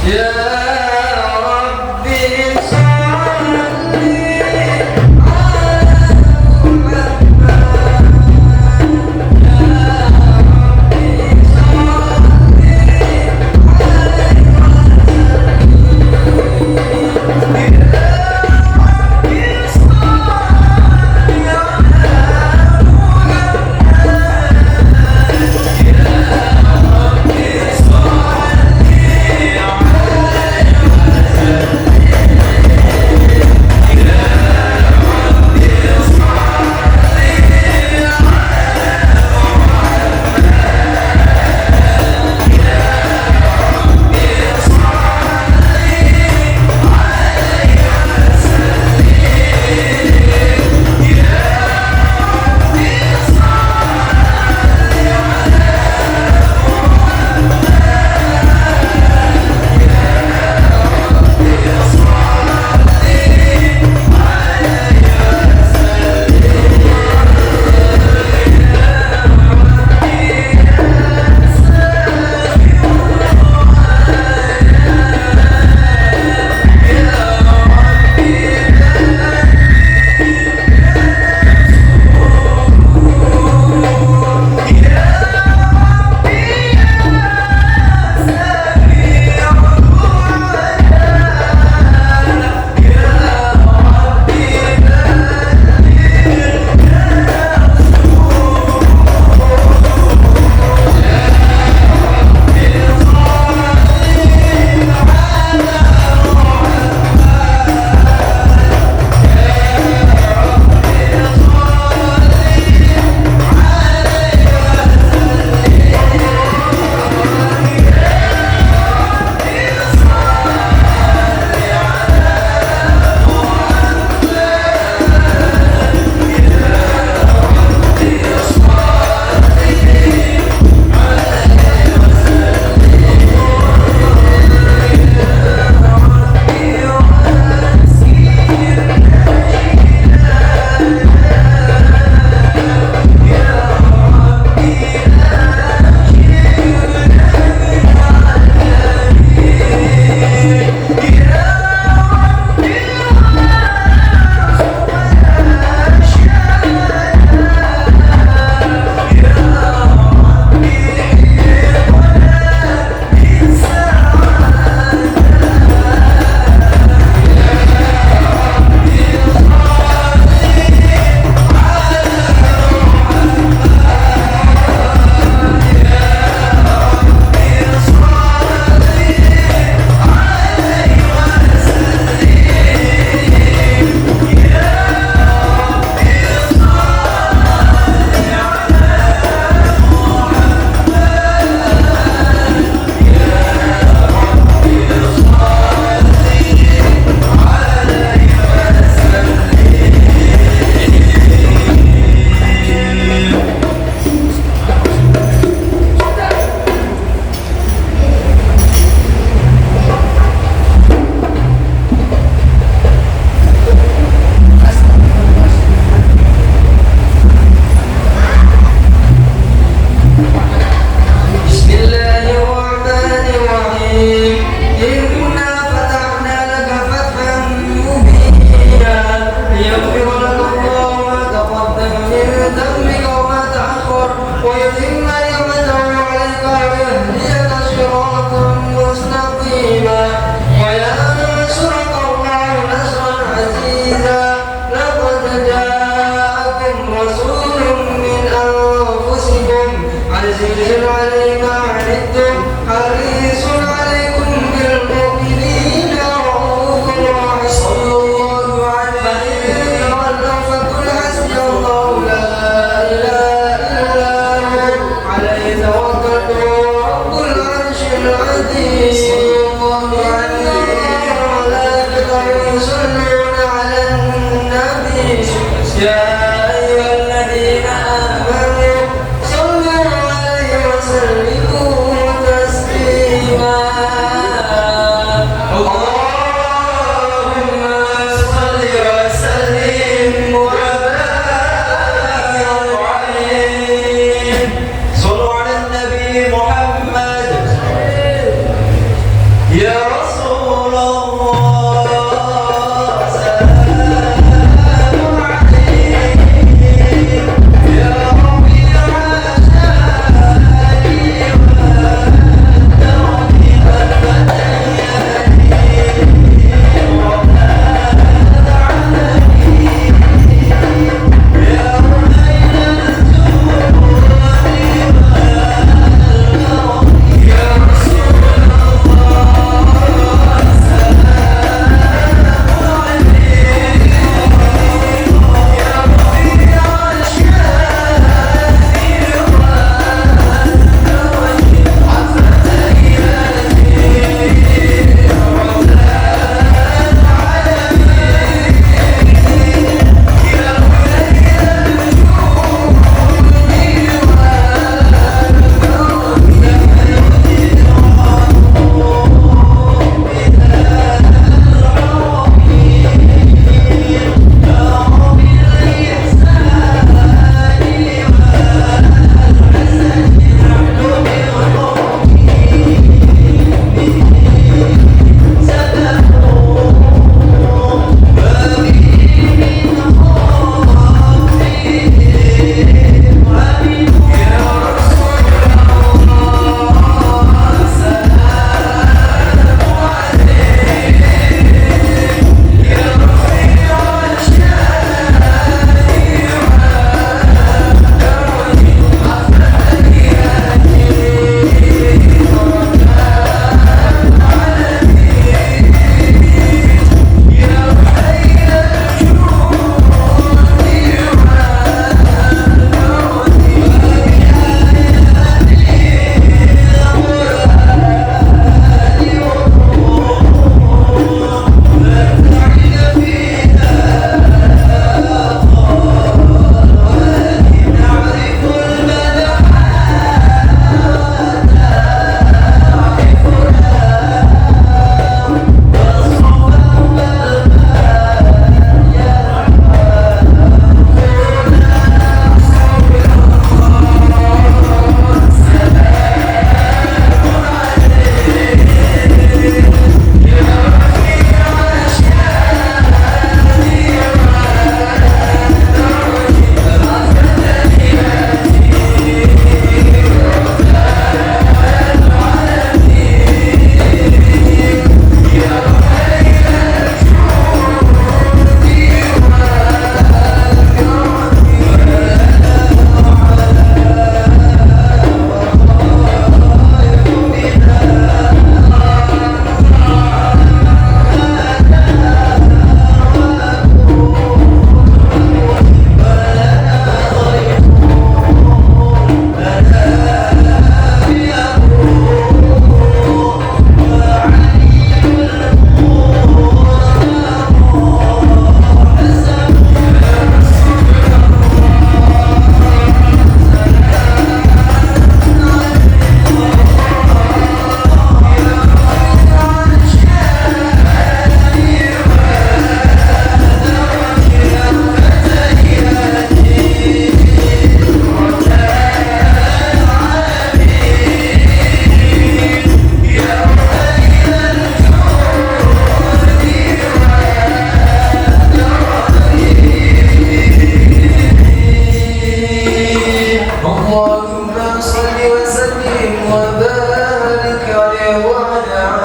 Ya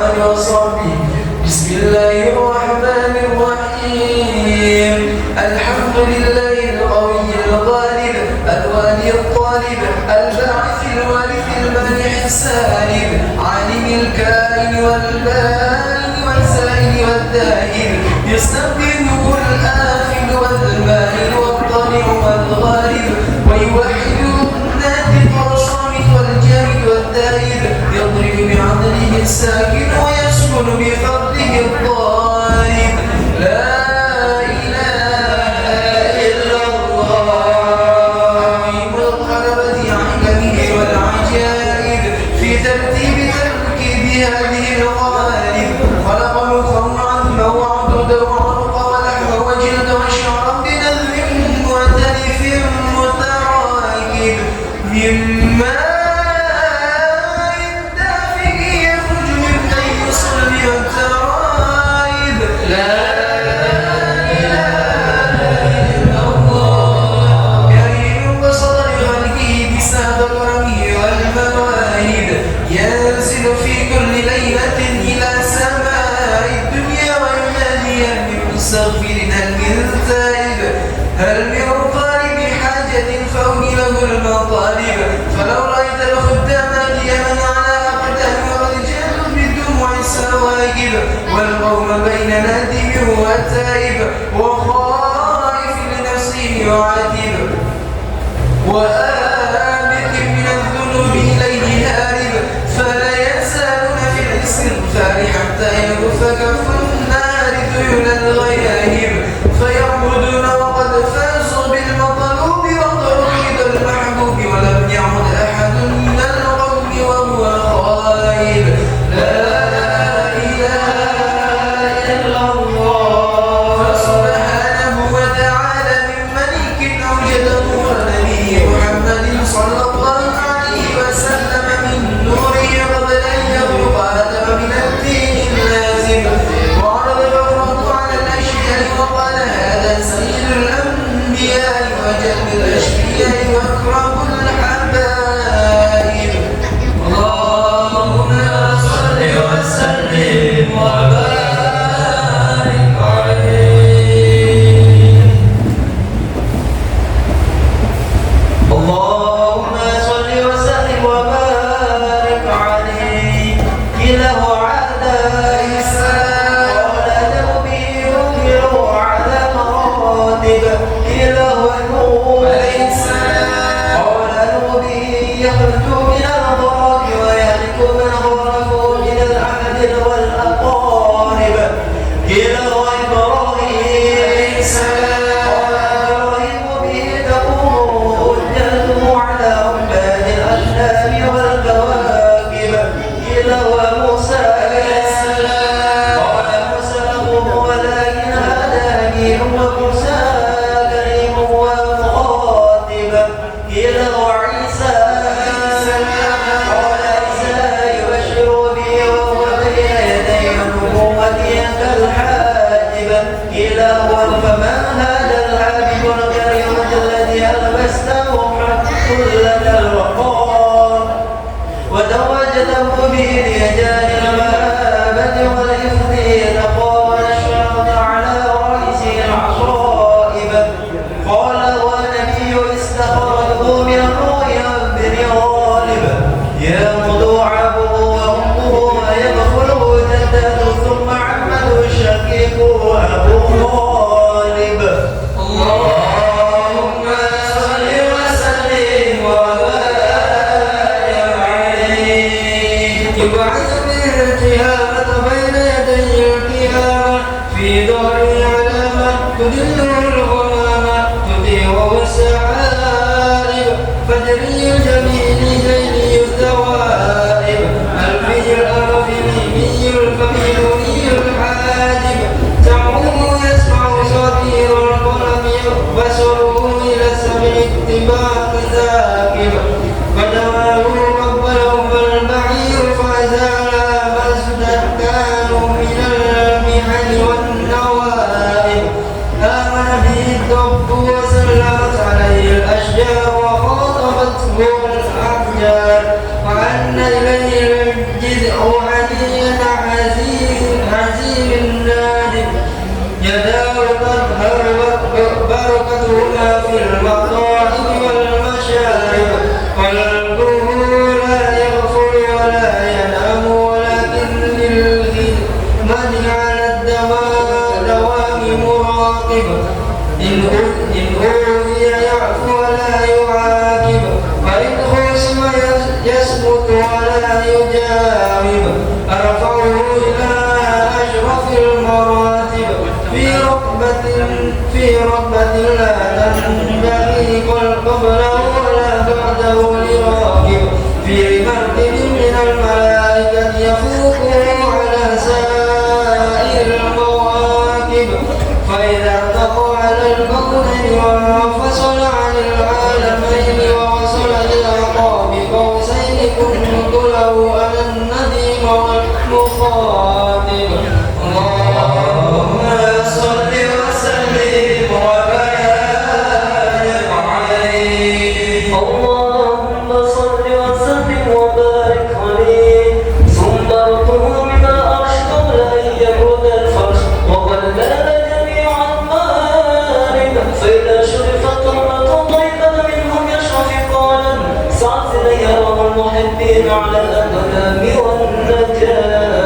وآله وصحبه. بسم الله الرحمن الرحيم. الحمد لله القوي الغالب الوالي الطالب الباعث الوارث المانح السالب عالم الكائن والبائن والسائل والدائم يستخدمه الآخذ والمائل والطالع والغالب ويوحد الناتق والصامت والجامد والدائر يضرب بعدله الساكن ويسكن بفرده الضارب. لا إله إلا الله عظيم القلبة عجمه والعجائب في ترتيب تركيب هذه الغوالب. خلق مخا وعظما وعضدا وعرقا ولحما وجلدا وشعرا بنذر مؤتلف متراكب مما هل من طالب حاجة فأولي له المطالب. فلو رأيت الخدام قياما على أقدام ورجال بدموع السواجب والقوم بين نادم وتائب وخائف لنفسه يعاتب وآبق من الذنوب إليه هارب. فلا يزالون في الاستغفار حتى يغف كف النار ذيول الغياهب فيعبدون وقد فازوا بالمطلوب وتوحيد المحبوب ولم يعد أحد من القوم وهو خائب. لا إله إلا الله فسبحانه وتعالى من ملك أوجده ونبي محمد صلى الله عليه وسلم من نوره قبل أن يخلق آدم من الدين اللازم وعرض فخره على الأشياء وقال هذا سيد الأنبياء وجل الأشقياء وأكرم الحبائب. اللهم صل وسلم وبارك عليه. اللهم صل وسلم وبارك عليه. إله على السلام قال به يظهر على مراتب إله النور عليه السلام قال به يخرج من الغراب ويهلك من غرقه من الأهل والأقارب إله إبراهيم عليه السلام قال إبراهيم به تقوم حجته على عباد الأشجار والكواكب إله موسى عليه السلام قال موسى له ولكن هداني وموسى كريم ومخاطب إله عيسى قال عيسى يبشر بي وهو بين يدي نبوتي كالحاجب إله فما هذا الحبيب الكريم الذي ألبسته حلة الوقار وتوجته به ليجعل المهابة والإفضيل قال الشرط على رأسه العصائب قال والنبي استخرجه من الروح بن غالب يأخذ عبه وأمه ويدخله جدته ثم عمه الشقيق أبو طالب. اللهم صل وسلم وبارك عليه. يبعث به القيامة بين يدي القيامة في داره علامة تدله الغمامة تديره السحائب فجري الجميل جيلي الثوائب ألفي الأرض ميمي الفميلوني الحاجب سمعه يسمع صدير القلم بصره إلى السمع اتباع ذاكب فدواه قبله فالبعير فزال فازدكانوا من المحن والنوائب آمن به محمد على الدوام مراقب إن أوذي يعفو ولا يعاقب وإن خصم يصمت ولا يجاوب أرفعه إلى أشرف المراتب في رتبة لا تنبغي قبله ولا بعده لراكب في مركب من الملائكة يفوقه على سائر المواكب فإذا ارتقى على الكونين وانفصل عن العالمين ووصل إلى قاب قوسين كنت له أنا النديم والمخاطب اللهم صل وسلم وبارك عليه اللهم صل وسلم وبارك عليه ثم ارته من الأرش قبل أن يبرد الفرش وظلل جميع المآرب فإذا شرفت تربة طيبة منهم يشرف قالا سعت ليرم المحبين على الأقدام والنكائر.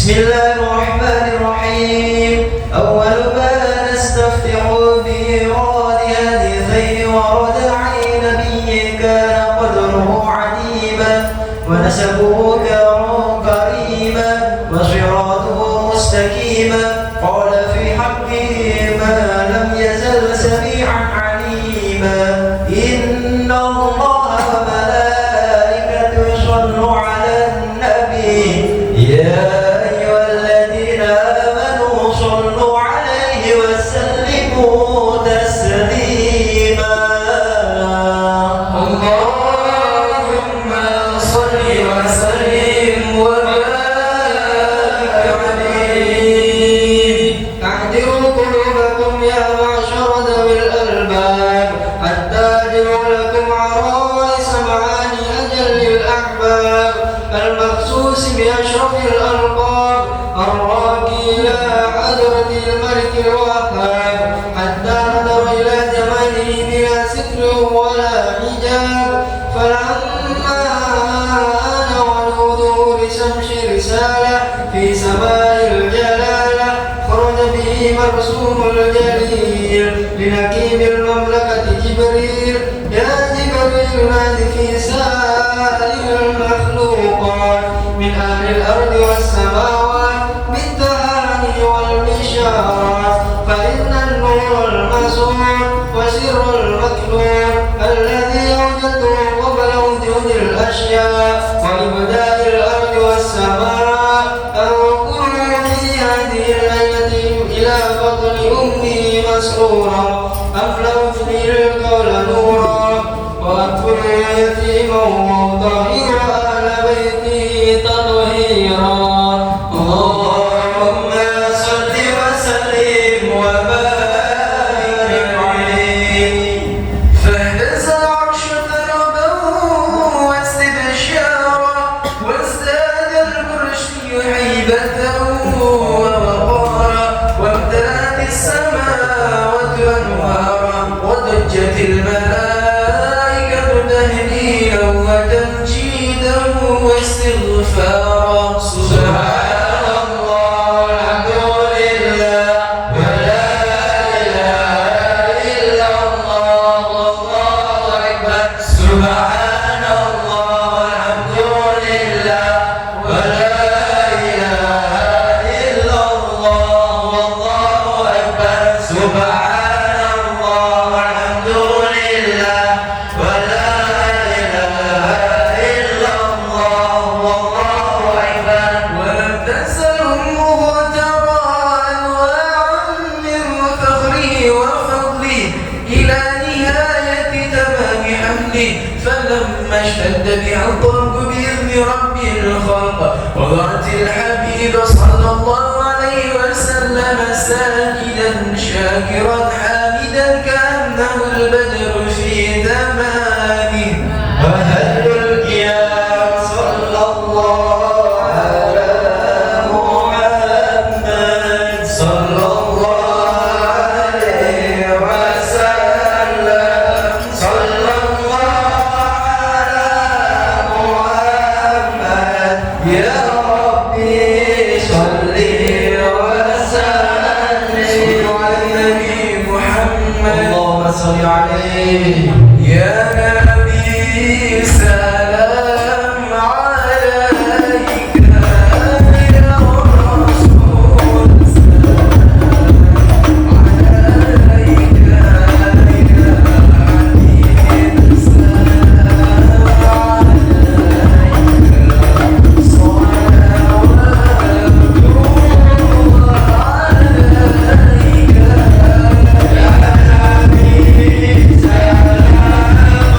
بسم الله الرحمن الرحيم أول ما نستفتح بإيراد حديثين ورد عن نبي كان قدره عديما ونسبه كان قريبا وصراطه مستقيما قال في حقه ما لم يزل سميعا عليما إن الله وملائكته يصلوا على النبي يا أيها الذين آمنوا صلوا عليه وسلموا تسليما اللهم صل وسلم وبارك عليه. أعدلوا قلوبكم يا معشر ذوي الألباب حتى أجروا لكم عرائس معاني أجل الأحباب المخصوص بأشرف الألقاب الراقي إلى حضرة الملك الوهاب حتى نظر إلى جماله بلا ستر ولا حجاب فلما أنا ولوذور شمس رسالة في سماء الجلالة خرج به مرسوم الجليل لنكيب المملكة جبريل يا جبريل نادي في سائر المخلوقات من أهل الأرض والسماوات بالتهاني والبشارات فإن النور المسؤول وسر المكنون الذي أوجدته قبل وجود الأشياء وإبداء الأرض والسماء أنقل في هذه الليلة إلى بطن أمي مسرورا أملأت لي القول نورا وأكبر يتيما وطهيرا أهل بيتي تطهيرا اللهم صل وسلم وبارك عليه. فاهتز العرش ضربا واستبشارا وازداد الكرسي هيبة ووقارا وامتلأت السماوات أنوارا وضجت الملائكة تهليلا وتمجيدا واستغفارا سبحان الله الحمد لله ولا إله إلا الله والله أكبر سبحان الله الحمد لله ولا إله إلا الله والله أكبر سبحان الله الحمد لله ولا إله إلا الله والله أكبر ولم تزل أمه ترى أنواعا من فخره وفضله إلى نهاية تمام حمله فلما اشتد بها الضرب بإذن رب الخلق وضعت الحبيب صلى الله عليه وسلم ساجدا شاكرا حامدا كأنه البدر في تمامه وهل القيام صلى الله على محمد صلى الله عليه وسلم صلى الله على محمد يا ربي صل وسلم على النبي محمد اللهم صل عليه يا نبي سلام عليك يا رسول سلام عليك يا حبيب سلام عليك صلوات الله عليك يا حبيب سلام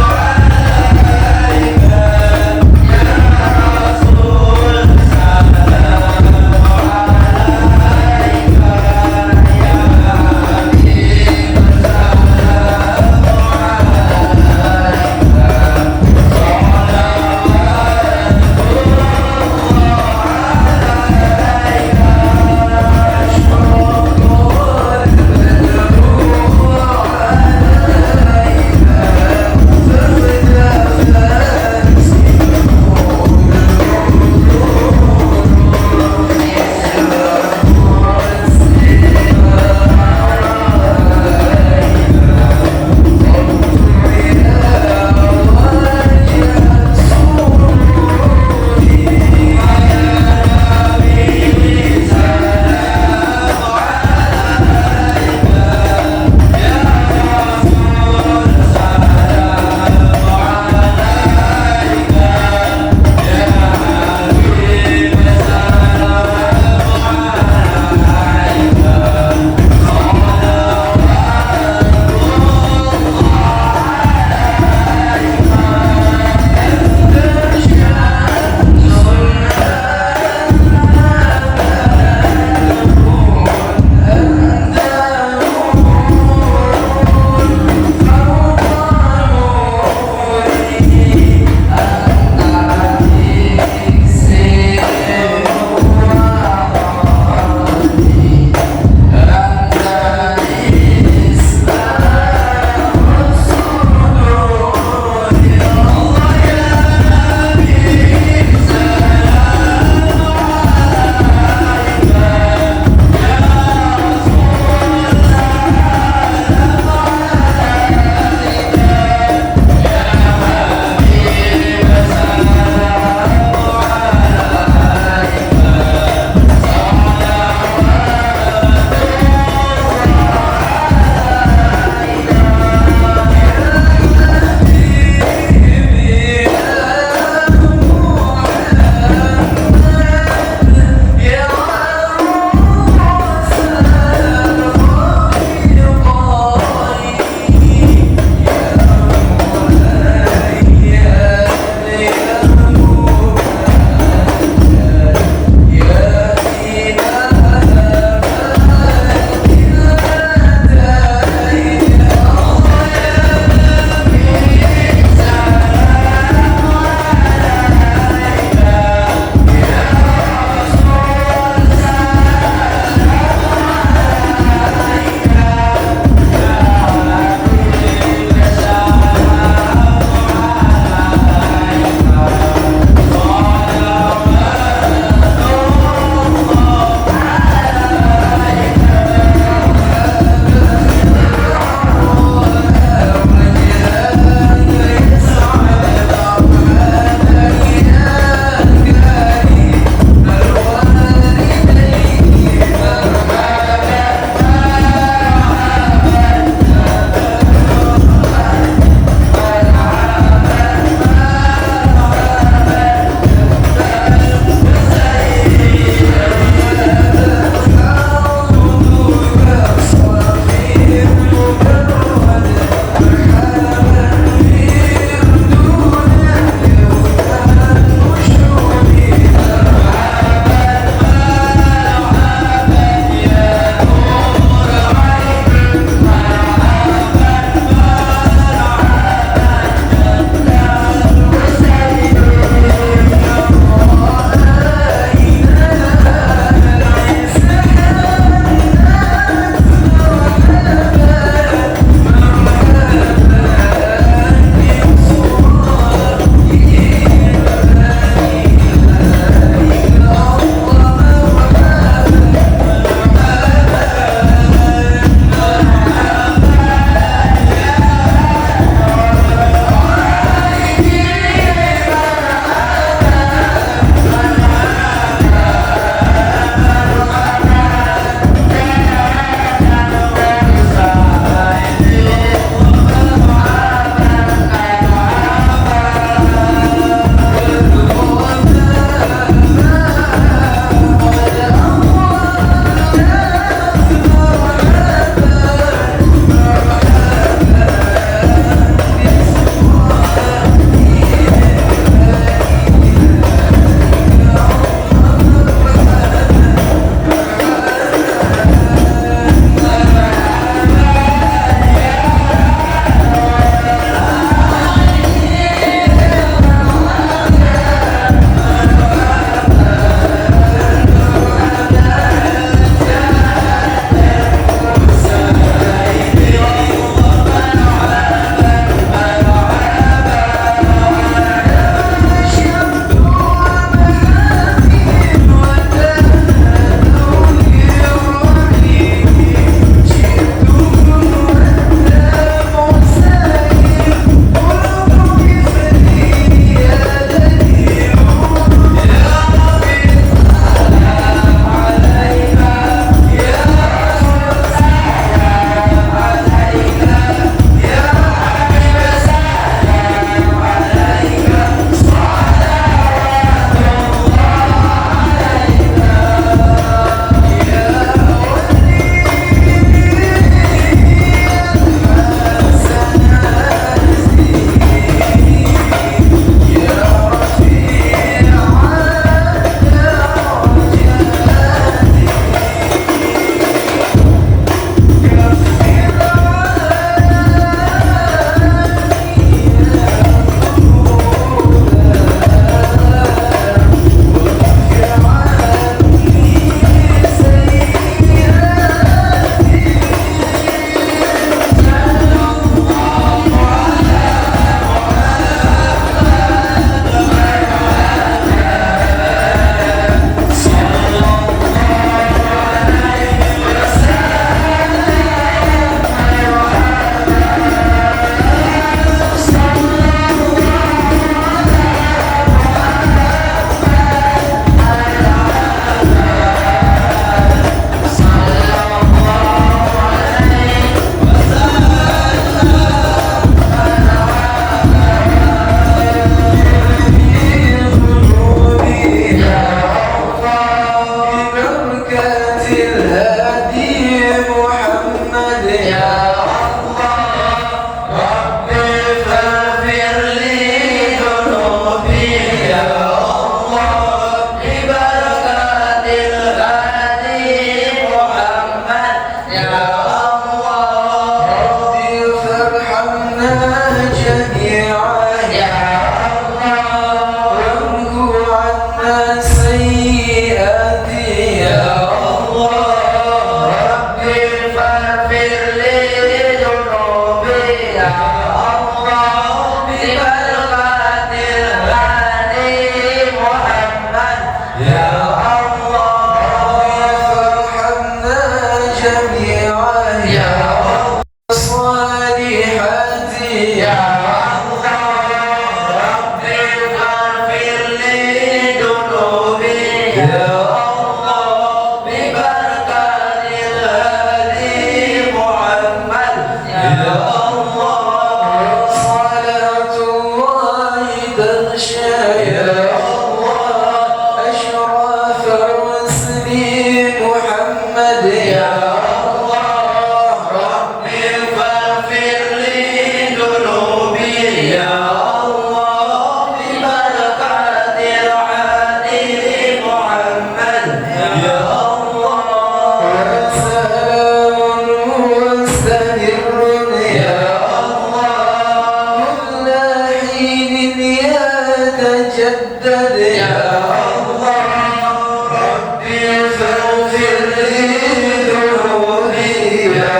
ذنوبي يا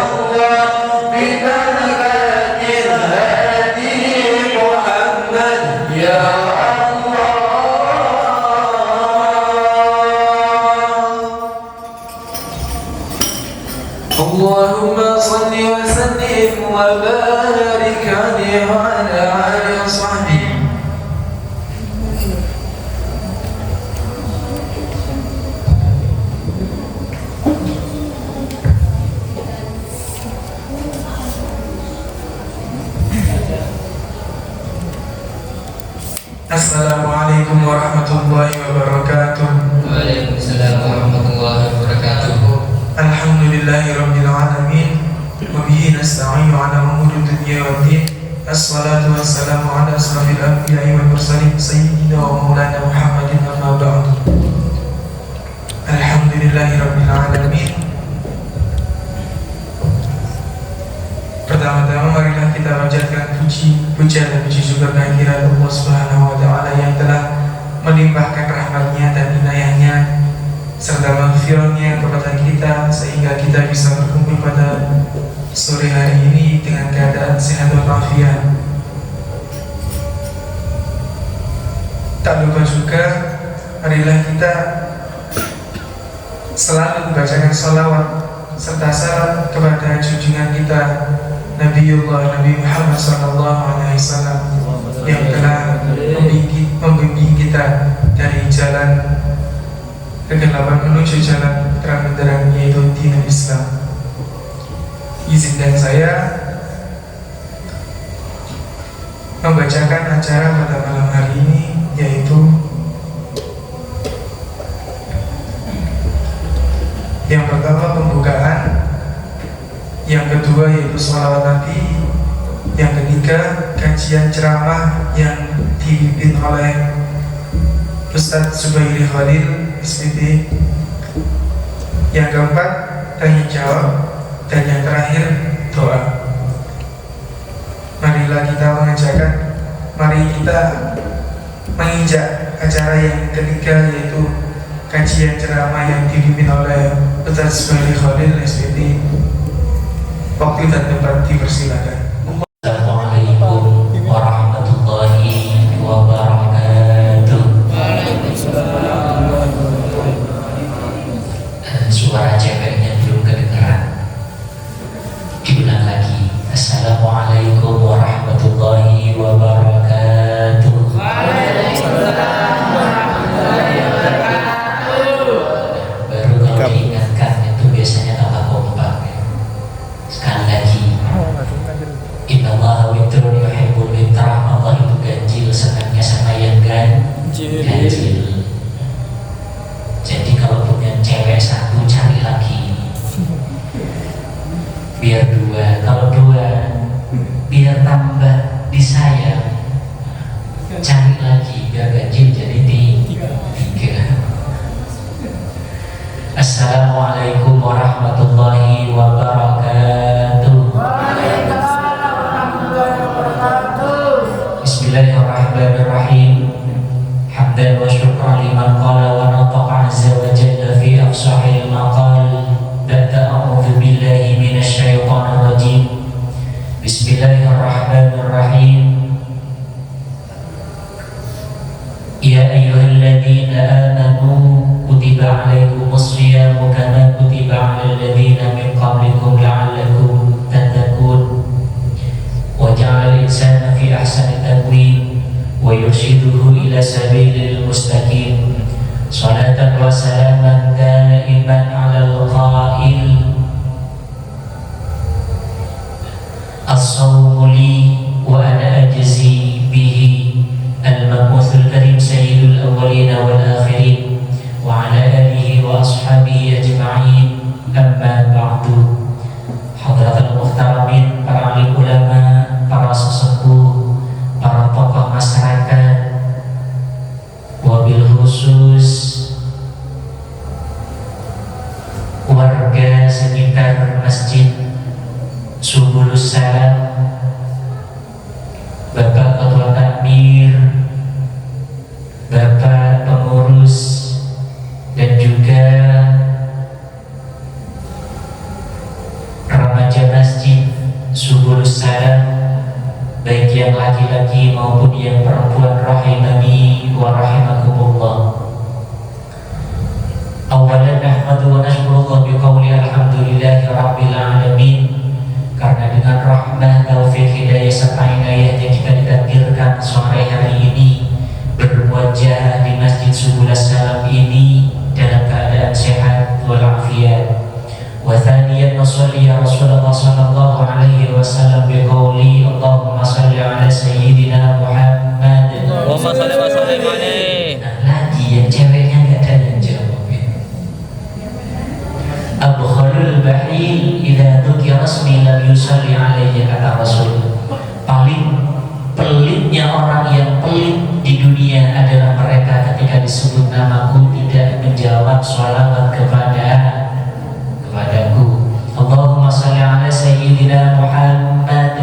الله ببركة الهادي محمد يا اللهم صل وسلم وبارك عليه وعلى آله وصحبه. Assalamualaikum warahmatullahi wabarakatuh. Waalaikumsalam warahmatullahi wabarakatuh. Alhamdulillahi rabbil alamin wa bihi nasta'inu ala umuri dunya waddin. Assalatu wassalamu ala asrafil anbiya'i wal mursalin sayyidina wa maulana Muhammadin amma ba'd. Alhamdulillahi rabbil alamin. Pertama-tama marilah kita panjatkan puja dan puji syukur kehadirat Allah Subhanahu wa taala yang telah melimpahkan rahmat-Nya dan inayah-Nya serta maghfirah-Nya kepada kita sehingga kita bisa berkumpul pada sore hari ini dengan keadaan sehat walafiat. Tak lupa juga marilah kita selalu membacakan salawat serta salam kepada junjungan kita Nabiullah Nabi Muhammad SAW yang telah membimbing kita dari jalan kegelapan menuju jalan terang benderang, yaitu dinul Islam. Izinkan saya membacakan acara pada malam hari ini, yaitu yang pertama pembukaan, yang kedua yaitu sholawat Nabi, yang ketiga kajian ceramah yang dipimpin oleh Ustadz Zubairi Khalil SPP, yang keempat tanya jawab, dan yang terakhir doa. Marilah kita mari kita menginjak acara yang ketiga, yaitu kajian ceramah yang dipimpin oleh Ustadz Zubairi Khalil SPP. Waktu dan tempat dipersilakan. Assalamualaikum warahmatullahi wabarakatuh. Suara ceweknya belum kedengaran. Diulang lagi. Assalamualaikum warahmatullahi wabarakatuh. Baru kalau diingatkan itu biasanya tambah kompak. Sekali lagi, Innallaha witrun yuhibbul witra. Allah itu ganjil, senangnya sama yang ganjil. Jadi kalau punya cewek satu, cari lagi. Biar dua, kalau dua biar tambah disayang, cari lagi biar ganjil jadi tiga. Assalamualaikum warahmatullahi wabarakatuh. Bismillahirrahmanirrahim. Hamdan wa syukran liman qala wa nataqa azza wa jalla fi aqsahil maqal. Ba'da a'udzu billahi minasy syaithanir rajim. Bismillahirrahmanirrahim. Ya ayyuhalladzina amanu kutiba alaikumus shiyamu kama kutiba alal ladzina min qablikum la'allakum tattaqun. Wa ja'alal insana fi ahsani taqwim wa yurshiduhu ila sabilil mustaqim. Salatan wa salaman daiman 'alal qail as-sawmu li wa ana ajzi bihi. Al-Mab'uthul Karim Sayyidul Awwalina wal Akhirin wa ala alihi wa ashabihi ajma'in. Amma ba'du. Hadratul Muhtaramin, para alim ulama, para sesepuh, para tokoh masyarakat, wabil khusus warga sekitar Masjid Subulus Salam, Bapak Ketua Takmir, Bapak Pengurus, dan juga subulus salam, baik yang laki-laki maupun yang perempuan, rahimani wa rahimakumullah. Awalan nahmadu wa nashkurullah biqawli alhamdulillahi rabbil alamin. Karena dengan rahmat, taufik, hidayah serta inayahnya kita ditakdirkan sore hari ini berwajah di Masjid Subulus Salam ini dalam keadaan sehat walafiat. Wa thaniyan nusalli ya Rasulullah sallallahu alaihi wasallam biqauli Allahumma salli ala sayyidina Muhammad. Allahumma salli wa sallim alaihi. Nah, lagi yang ceweknya enggak ada yang jawab. Abkhalul bahil idza dzukira ismi lam yusalli alaihi, kata Rasul. Paling pelitnya orang yang pelit di dunia adalah mereka ketika disebut namaku tidak menjawab sholawat kepadaku. Allahumma shalli ala sayyidina Muhammad.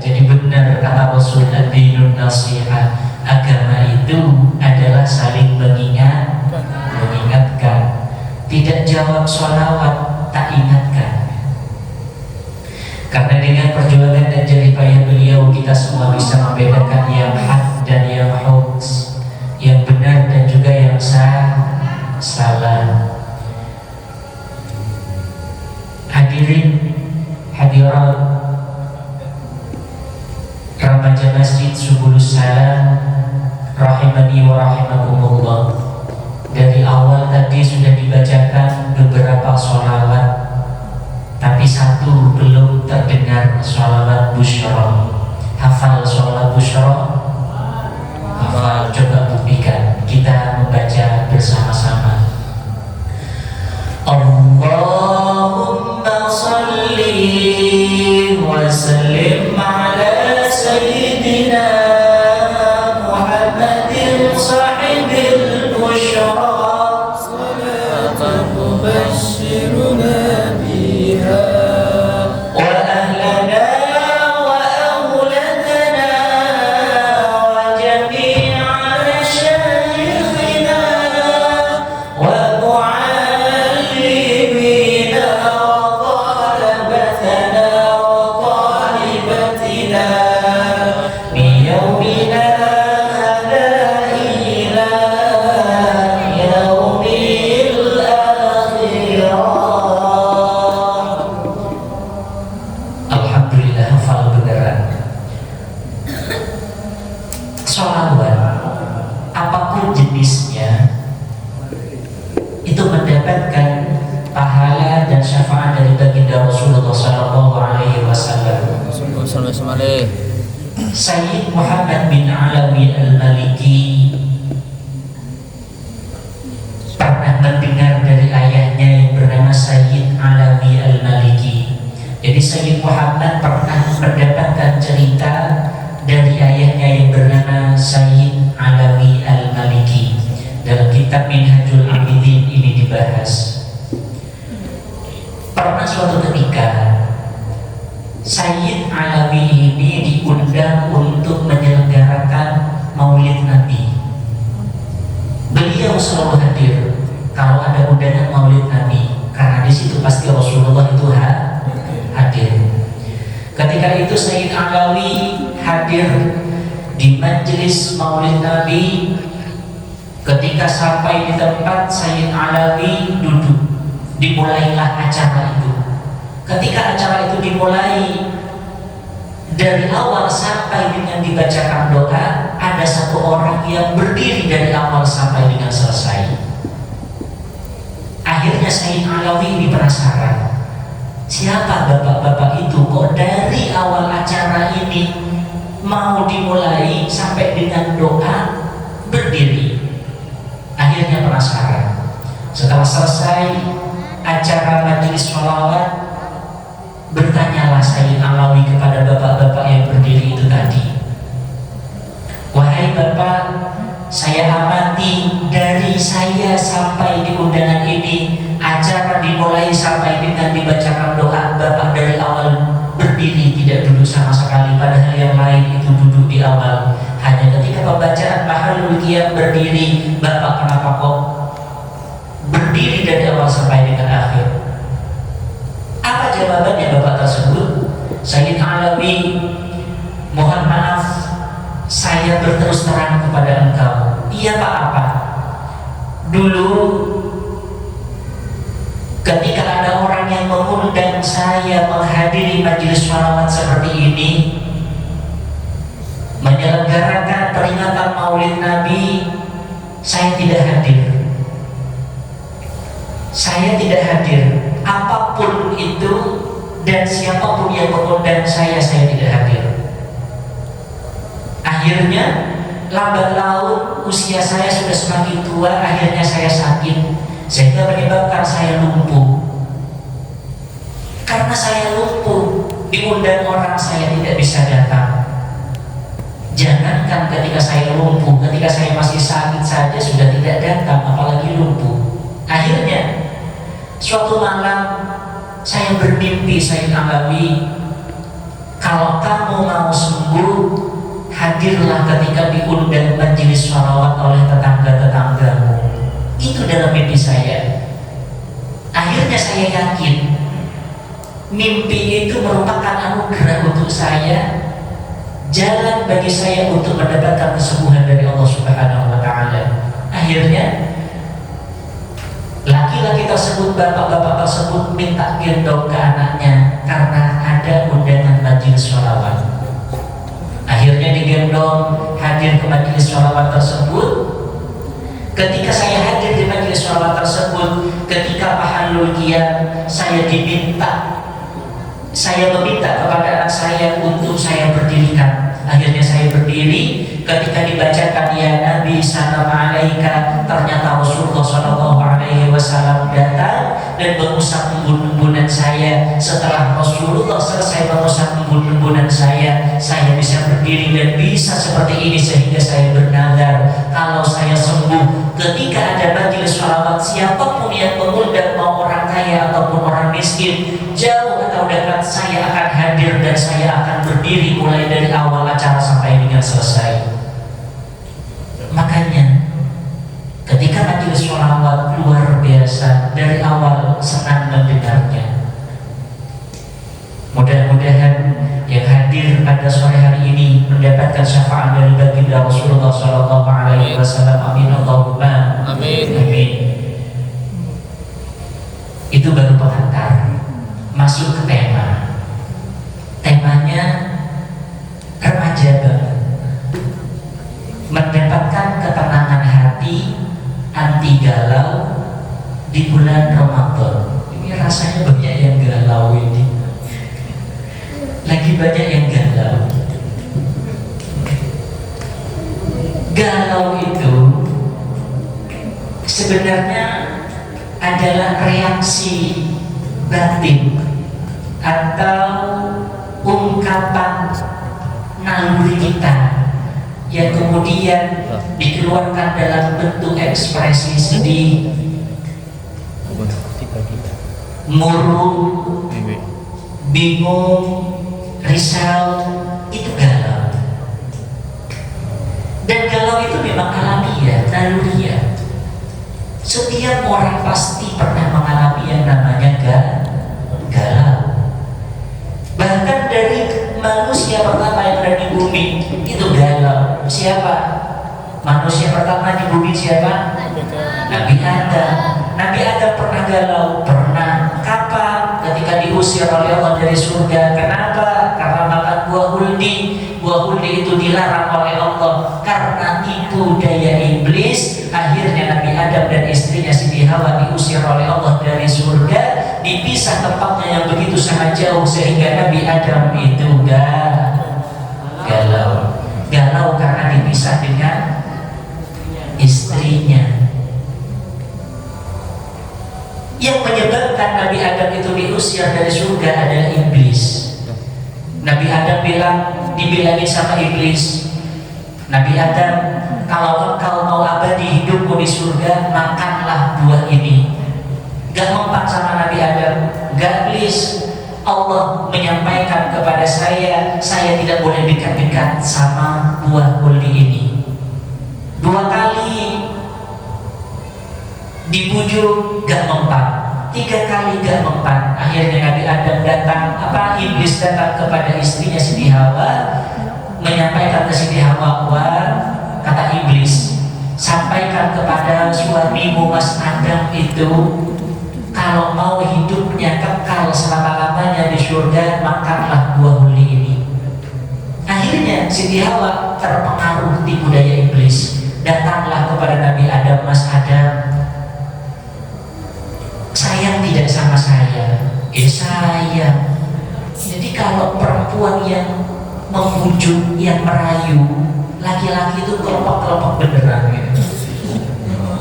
Jadi benar kata Rasul, ad-dinun nasiha, agama itu adalah saling mengingatkan. Tidak jawab sholawat tak ingatkan. Karena dengan perjuangan dan jerih payah beliau, kita semua bisa membedakan yang hak dan yang hoax, yang benar dan juga yang salah. Hadirin hadirat remaja Masjid Subulus Salam, rahimani wa rahimakumullah. Dari awal tadi sudah dibacakan beberapa sholawat, tapi satu belum terdengar, sholawat busyra. Hafal sholawat busyra? Hafal, coba buktikan. Kita membaca bersama-sama. Allahumma salli wa sallim ala sayyidina Muhammadin sahibil busyra. Sayyid Muhammad bin Alawi al-Maliki pernah mendengar dari ayahnya yang bernama Sayyid Alawi al-Maliki. Jadi Sayyid Muhammad pernah mendapatkan cerita dari ayahnya yang bernama Sayyid Alawi al-Maliki. Dalam kitab Minhajul Abidin ini dibahas. Pernah suatu ketika Sayyid Alawi ini diundang untuk menyelenggarakan Maulid Nabi. Beliau selalu hadir kalau ada undangan Maulid Nabi, karena di situ pasti Rasulullah itu hadir. Ketika itu Sayyid Alawi hadir di majelis Maulid Nabi. Ketika sampai di tempat, Sayyid Alawi duduk. Dimulailah acara itu. Ketika acara itu dimulai, dari awal sampai dengan dibacakan doa, ada satu orang yang berdiri dari awal sampai dengan selesai. Akhirnya Sayyid Alawi ini penasaran, siapa bapak-bapak itu kok dari awal acara ini mau dimulai sampai dengan doa berdiri. Akhirnya penasaran. Setelah selesai acara majelis sholawat, bertanyalah Sayyid Alawi kepada bapak-bapak yang berdiri itu tadi, wahai bapak, saya amati dari saya sampai di undangan ini, acara dimulai sampai dengan dibacakan doa, bapak dari awal berdiri, tidak duduk sama sekali, padahal yang lain itu duduk di awal. Hanya ketika pembacaan Mahalul Qiyam berdiri, bapak kenapa kok berdiri dari awal sampai dengan akhir? Apa jawab Sayyid Alawi, mohon maaf saya berterus terang kepada engkau. Iya Pak, apa? Dulu ketika ada orang yang mengundang saya menghadiri majelis sholawat seperti ini, menyelenggarakan peringatan Maulid Nabi, saya tidak hadir. Saya tidak hadir. Apapun itu dan siapapun yang mengundang saya tidak hadir. Akhirnya lambat laun usia saya sudah semakin tua, akhirnya saya sakit sehingga menyebabkan saya lumpuh. Karena saya lumpuh, diundang orang saya tidak bisa datang. Jangankan ketika saya lumpuh, ketika saya masih sakit saja sudah tidak datang, apalagi lumpuh. Akhirnya suatu malam saya bermimpi, Sayyid Alawi, kalau kamu mau sembuh, hadirlah ketika diundang majelis sholawat oleh tetangga-tetanggamu. Itu dalam mimpi saya. Akhirnya saya yakin mimpi itu merupakan anugerah untuk saya, jalan bagi saya untuk mendapatkan kesembuhan dari Allah Subhanahu wa Ta'ala. Akhirnya laki-laki tersebut, bapak-bapak tersebut minta gendong ke anaknya karena ada undangan majelis sholawat. Akhirnya digendong hadir ke majelis sholawat tersebut. Ketika saya hadir di majelis sholawat tersebut, ketika Pahalul Qiyam, saya meminta kepada anak saya untuk saya berdirikan. Akhirnya saya berdiri. Ketika dibacakan ya Nabi salam alaika, ternyata Rasulullah sallallahu alaihi wasallam datang dan mengusap embun-embunan saya. Setelah Rasulullah selesai mengusap embun-embunan saya bisa berdiri dan bisa seperti ini, sehingga saya bernazar kalau saya sembuh ketika ada majelis sholawat, siapapun yang mengundang, mau orang kaya ataupun orang miskin, jauh atau dekat, saya akan hadir dan saya akan berdiri mulai dari awal acara sampai dengan selesai. Makanya ketika majelis sholawat luar biasa, dari awal senang mendengarnya. Mudah-mudahan yang hadir pada sore hari ini mendapatkan syafaat dari baginda Rasulullah sallallahu alaihi wasallam. Amin Allahumma Amin. amin. Itu baru pengantar. Masuk ke tema. Temanya remaja banget. Mendapatkan ketenangan hati, anti galau di bulan Ramadan. Ini rasanya banyak yang galau ini. Lagi banyak yang galau. Galau itu sebenarnya adalah reaksi batin atau ungkapan naluri kita yang kemudian dikeluarkan dalam bentuk ekspresi sedih, murung, bingung, risau. Itu galau. Dan galau itu memang alamiah, naluriah. Setiap orang pasti pernah mengalami yang namanya galau. Bahkan dari manusia pertama yang ada di bumi itu galau. Siapa? Manusia pertama di bumi siapa? Nabi Adam. Nabi Adam pernah galau? Pernah. Kapan? Ketika diusir oleh Allah dari surga. Kenapa? Karena makan buah huldi. Buah huldi itu dilarang oleh Allah karena tipu daya iblis. Akhirnya Nabi Adam dan istrinya Siti Hawa diusir oleh Allah dari surga, dipisah tempatnya yang begitu sangat jauh, sehingga Nabi Adam itu galau. Galau karena dipisah dengan istrinya. Yang menyebabkan Nabi Adam itu diusir dari surga adalah iblis. Nabi Adam dibilangin sama iblis, Nabi Adam, kalau engkau mau abadi hidupmu di surga, makanlah buah ini. Gak mempan sama Nabi Adam. Gak, iblis. Allah menyampaikan kepada saya tidak boleh dekat-dekat sama buah huldi ini. 2 kali dibujuk, gak mempan. 3 kali gak mempan. Akhirnya Nabi Adam datang, iblis datang kepada istrinya Siti Hawa, menyampaikan ke Siti Hawa, kata iblis, sampaikan kepada suamimu Mas Adam itu, kalau mau hidupnya kekal selama-lamanya di surga, makanlah buah huli ini. Akhirnya Siti Hawa terpengaruh tipu daya iblis, datanglah kepada Nabi Adam, Mas Adam, sayang tidak sama saya? Sayang. Jadi kalau perempuan yang membujuk, yang merayu, laki-laki itu kelompok-kelompok beneran gitu.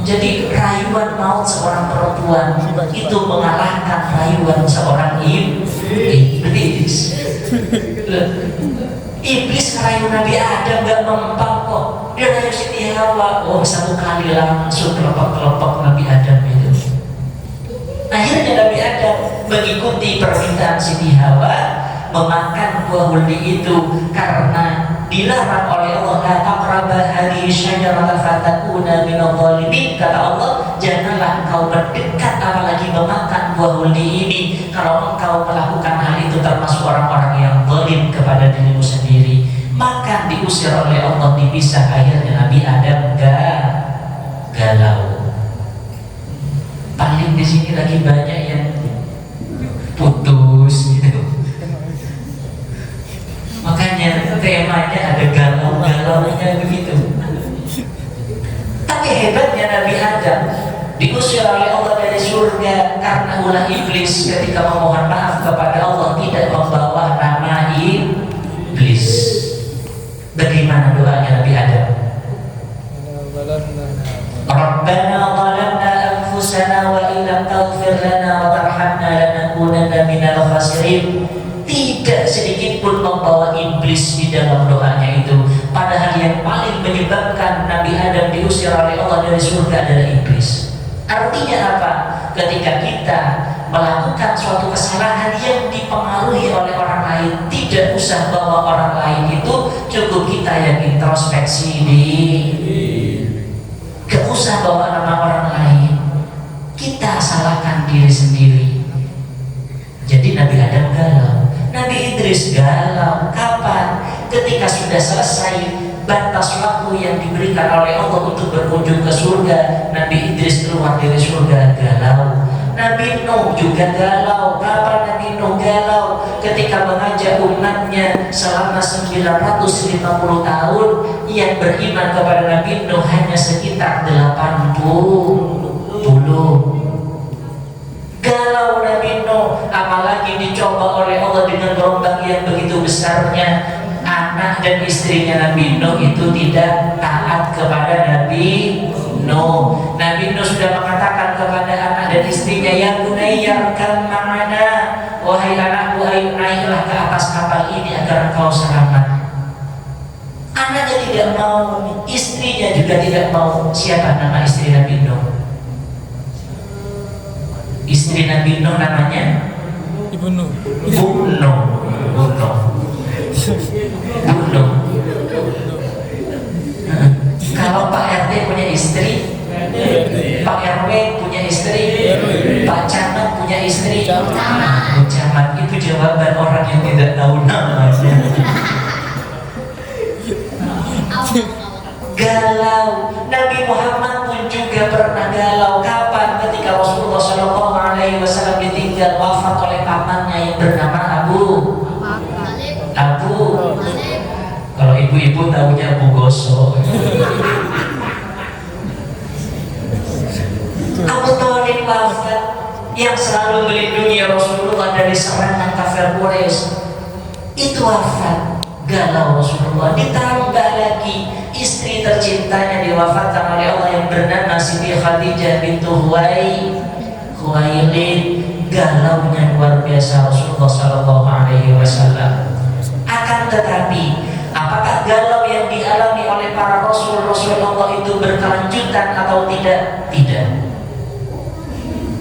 Jadi rayuan maut seorang perempuan itu mengalahkan rayuan seorang iblis. Iblis ngerayu Nabi Adam gak mempan kok. Dia rayu Siti Hawa, 1 kali langsung kelompok-kelompok Nabi Adam itu. Akhirnya Nabi Adam mengikuti permintaan Siti Hawa, memakan buah huli itu karena dilarang oleh Allah. La taqraba hadhihi syajarata fatakuna minadh dhalimin. Kata Allah, janganlah engkau berdekat apalagi memakan buah huli ini. Kalau engkau melakukan hal itu termasuk orang-orang yang zalim kepada dirimu sendiri. Maka diusir oleh Allah, dipisah. Akhirnya Nabi Adam galau. Paling di sini lagi banyak yang putus gitu. Makanya temanya ada galau-galaunya begitu. Tapi hebatnya Nabi Adam diusir oleh Allah dari surga karena ulah iblis ketika memohon maaf kepada Allah tidak membawa nama iblis. Bagaimana doanya Nabi Adam? Rabbana zalamna anfusana wa illam taghfir lana wa tarhamna lanakunanna minal khasirin. Tidak sedikit pun membawa iblis di dalam doanya itu. Padahal yang paling menyebabkan Nabi Adam diusir oleh Allah dari surga adalah iblis. Artinya apa? Ketika kita melakukan suatu kesalahan yang dipengaruhi oleh orang lain, tidak usah bawa orang lain itu, cukup kita yang introspeksi gak usah bawa nama orang lain, kita salahkan diri sendiri. Jadi Nabi Adam galau, Nabi Idris galau. Kapan? Ketika sudah selesai batas waktu yang diberikan oleh Allah untuk berkunjung ke surga, Nabi Idris keluar dari surga galau. Nabi Nuh juga galau. Kapan Nabi Nuh galau? Ketika mengajak umatnya selama 950 tahun, yang beriman kepada Nabi Nuh hanya sekitar 80. Galau Nabi Nuh, apalagi dicoba oleh Allah dengan gelombang yang begitu besarnya. Anak dan istrinya Nabi Nuh itu tidak taat kepada Nabi Nuh. Nabi Nuh sudah mengatakan kepada anak dan istrinya, ya bunayya arkam ma'ana, wahai anakku, ayo naiklah ke atas kapal ini agar engkau selamat. Anaknya tidak mau, istrinya juga tidak mau. Siapa nama istri Nabi Nuh? Istri Nabi Nuh namanya Ibu Nuh. Kalau Pak RT punya istri, Pak RW punya istri, Pak Camat punya istri, Camat itu jawaban orang yang tidak tahu namanya. Galau. Nabi Muhammad pun juga pernah galau. Kapan? Ketika Rasulullah SAW ditinggal wafat oleh pamannya yang bernama Abu. Kalau ibu-ibu tahunya Abu Gosok. Abu Thalib wafat, yang selalu melindungi Rasulullah dari serangan kafir Quraisy, itu wafat. Galau Rasulullah. Ditambah lagi istri tercintanya diwafatkan oleh Allah yang bernama Siti Khadijah bintu Khuwailid. Galaunya luar biasa Rasulullah SAW. Akan tetapi, apakah galau yang dialami oleh para Rasul Allah itu berkelanjutan atau tidak? Tidak.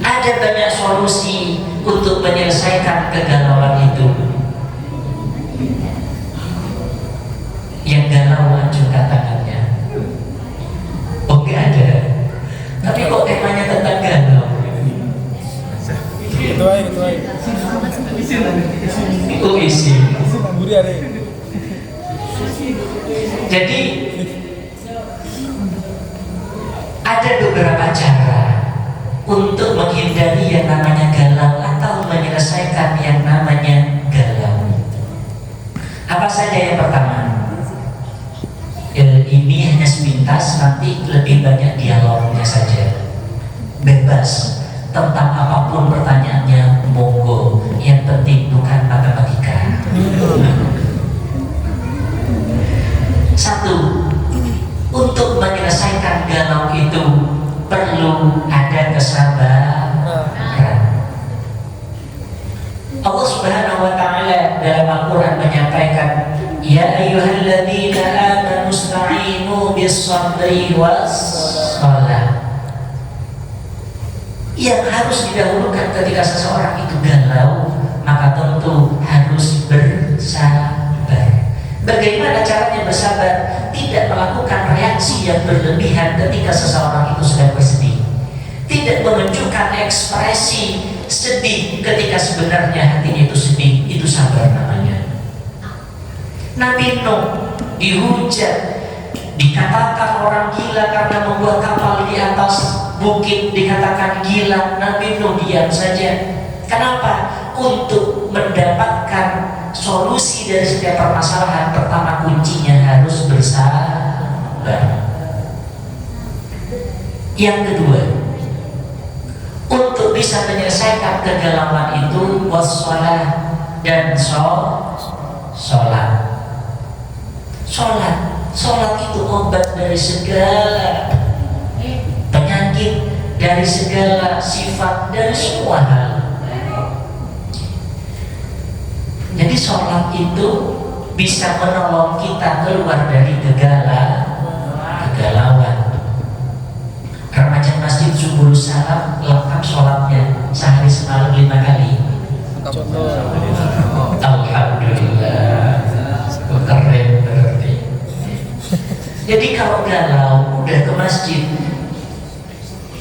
Ada banyak solusi untuk menyelesaikan kegalauan itu. Yang galau angkat tangannya. Oh, nggak ada. Tapi kok temanya tentang galau? polisi. Jadi ada beberapa cara untuk menghindari yang namanya galau atau menyelesaikan yang namanya galau. Apa saja yang pertama? Ini hanya sepintas, nanti lebih banyak dialognya saja. Bebas tentang apapun pertanyaannya, monggo. Yang penting bukan matematika. Satu, untuk menyelesaikan galau itu perlu ada kesabaran. Allah Subhanahu wa taala dalam Al-Qur'an menyampaikan, ya ayyuhalladzina amanu ista'inu bis-sabri was-shalah. Yang harus didahulukan ketika seseorang itu galau, maka tentu harus bersabar. Bagaimana caranya bersabar? Tidak melakukan reaksi yang berlebihan ketika seseorang itu sedang bersedih. Tidak menunjukkan ekspresi sedih ketika sebenarnya hatinya itu sedih. Itu sabar namanya. Nabi Nuh dihujat, dikatakan orang gila karena membuat kapal di atas bukit, dikatakan gila. Nabi Nuh diam saja. Kenapa? Untuk mendapatkan solusi dari setiap permasalahan, pertama kuncinya harus bersabar. Yang kedua, untuk bisa menyelesaikan kegalauan itu wassalah dan sholat. Sholat itu obat dari segala penyakit, dari segala sifat, dari semua hal. Jadi sholat itu bisa menolong kita keluar dari kegalauan. Remaja Masjid Subul Salam lengkap sholatnya sehari semalam 5 kali. Alhamdulillah, keren berarti. Jadi kalau galau udah ke masjid,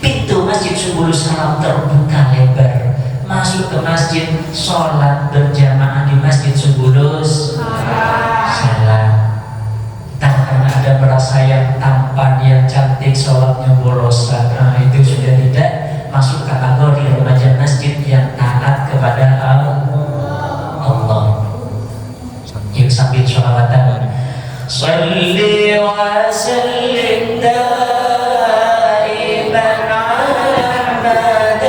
pintu Masjid Subul Salam terbuka lebar. Masuk ke masjid, sholat berjamaah di Masjid Subulus Salam. Tak pernah ada merasa yang tampan, yang cantik, sholatnya borosan. Nah, itu sudah tidak masuk kategori remaja masjid yang taat kepada Allah. Yuk sambil sholawatan. Salli wa sallim daiman ala Ahmad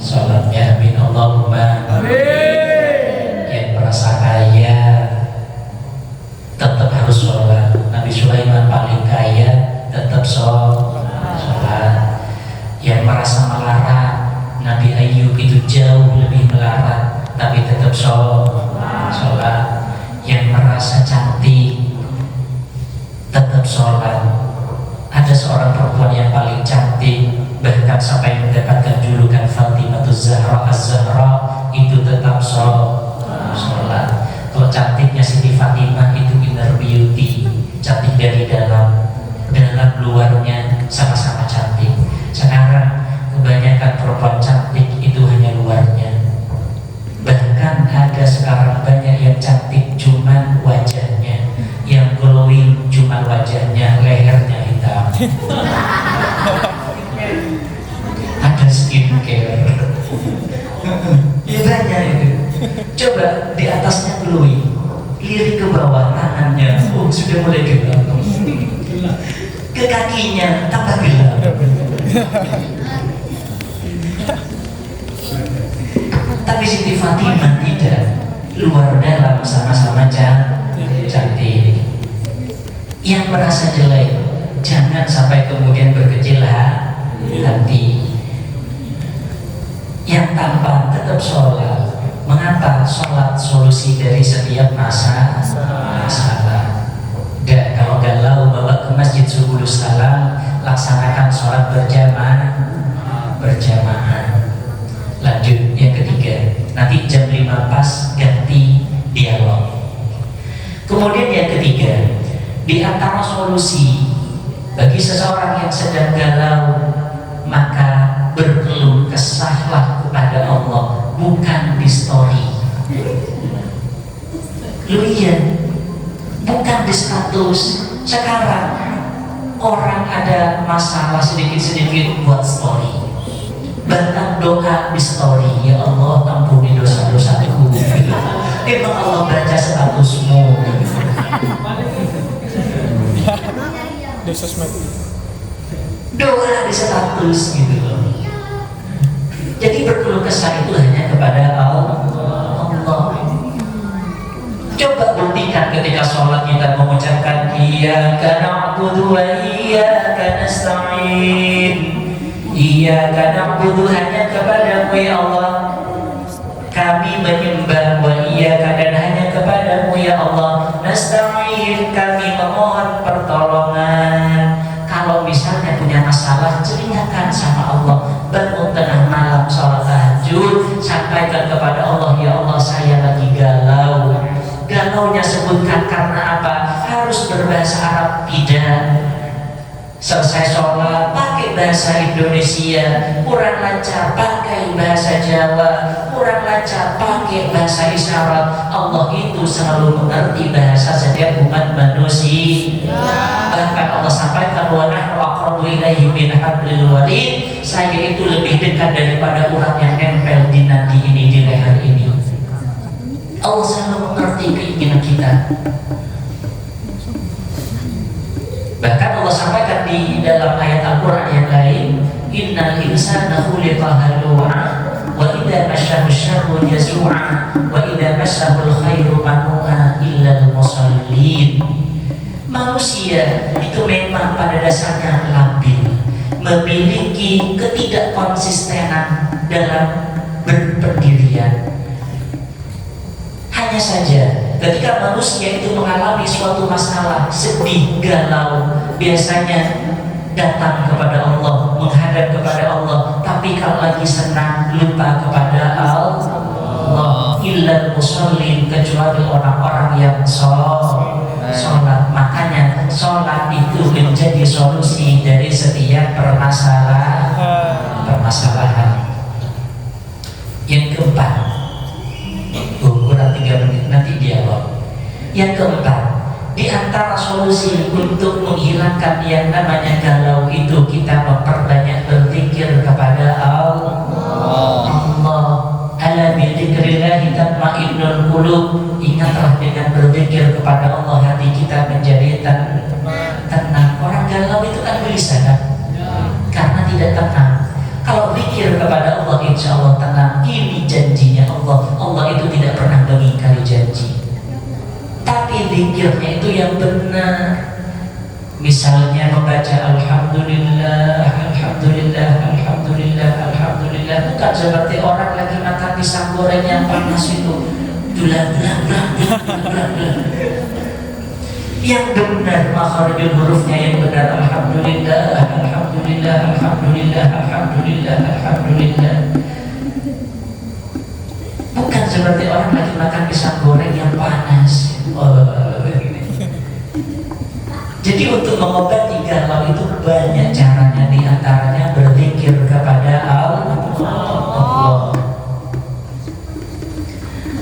Salatnya amin Allahumma amin. Yang merasa kaya tetap harus sholat. Nabi Sulaiman paling kaya tetap sholat. Yang merasa melarat, Nabi Ayub itu jauh lebih melarat tapi tetap sholat. Yang merasa cantik tetap sholat. Ada seorang perempuan yang paling cantik, bahkan sampai mendapatkan julukan Fatimatuz Zahra Az-Zahra, itu tetap sholat. Kalau cantiknya Siti Fatimah itu inner beauty, cantik dari dalam luarnya sama-sama cantik. Sekarang kebanyakan perempuan cantik itu hanya luarnya. Bahkan ada sekarang banyak yang cantik cuman wajahnya, yang glowing cuman wajahnya, lehernya hitam. Ada skincare. Ya banyak itu. Coba di atasnya glowing, lirik ke bawah tangannya, sudah mulai gelap. Ke kakinya tambah gelap. Tapi Siti Fatimah tidak, luar dalam sama-sama cantik. Yang merasa jelek jangan sampai kemudian berkecil hati. Yang tampan tetap sholat. Mengapa? Sholat solusi dari setiap masalah. Dan kalau galau bawa ke masjid subuh salam, laksanakan sholat berjamaah. Lanjut yang ketiga, nanti jam 5 pas ganti dialog. Kemudian yang ketiga, di antara solusi bagi seseorang yang sedang galau, maka berkeluh kesahlah kepada Allah, bukan di story. Iya, bukan di status. Sekarang orang ada masalah sedikit-sedikit buat story, bahkan doa di story, ya Allah ampuni dosa-dosaku. Emang Allah baca statusmu? Doa di status gitu loh. Jadi berkeluh kesah itu hanya kepada Allah. Coba buktikan ketika sholat kita mengucapkan Iyyaka na'budu wa iyyaka nasta'in. Iyyaka na'budu, hanya kepadamu ya Allah kami menyembah, wa iyyaka, dan hanya kepadamu ya Allah nasta'in, kami memohon pertolongan. Kalau misalnya punya masalah, ceritakan sama Allah. Bangun tengah malam sholat tahajud, sampaikan kepada Allah, ya Allah saya lagi galau. Galaunya sebutkan karena apa? Harus berbahasa Arab tidak. Selesai sholat pakai bahasa Indonesia, kurang lancar pakai bahasa Jawa, kurang lancar pakai bahasa isyarat. Allah itu selalu mengerti bahasa setiap umat manusia. Bahkan Allah sampaikan, wa nahnu aqrabu ilaihi min hablil warid, saya itu lebih dekat daripada urat yang nempel di nadi ini, di leher ini. Allah selalu mengerti keinginan kita. Bahkan Allah sampaikan di dalam ayat Al-Quran yang lain, innal insana khuliqa halu'a wa idza massahu syarru jazua wa idza massahu khairu manu'a illal musallin. Manusia itu memang pada dasarnya labil, memiliki ketidakkonsistenan dalam berpendirian. Hanya saja ketika manusia itu mengalami suatu masalah, sedih, galau, biasanya datang kepada Allah, menghadap kepada Allah. Tapi kalau lagi senang, lupa kepada Allah. Illal musallin, kecuali orang-orang yang sholat. Makanya sholat itu menjadi solusi dari setiap permasalahan. Yang keempat, kurang 3 menit nanti dialog. Yang keempat, di antara solusi untuk menghilangkan yang namanya galau itu, kita memperbanyak berzikir kepada Allah. Ala bidzikrillah tatma'innul qulub. Ingatlah dengan berzikir kepada Allah hati kita menjadi tenang. Orang galau itu kan gelisah kan? Karena tidak tenang. Kalau zikir kepada Allah, insya Allah tenang. Ini janjinya Allah. Allah itu tidak pernah mengingkari janji. Tapi zikirnya itu yang benar. Misalnya membaca Alhamdulillah, Alhamdulillah, Alhamdulillah, Alhamdulillah. Bukan seperti orang lagi makan pisang goreng yang panas itu. Dulang. Yang benar, makharijul hurufnya yang benar. Alhamdulillah, Alhamdulillah, Alhamdulillah, Alhamdulillah, Alhamdulillah. Bukan seperti orang lagi makan pisang goreng yang panas. Jadi untuk mengobati galau itu banyak caranya, diantaranya berzikir kepada Allah.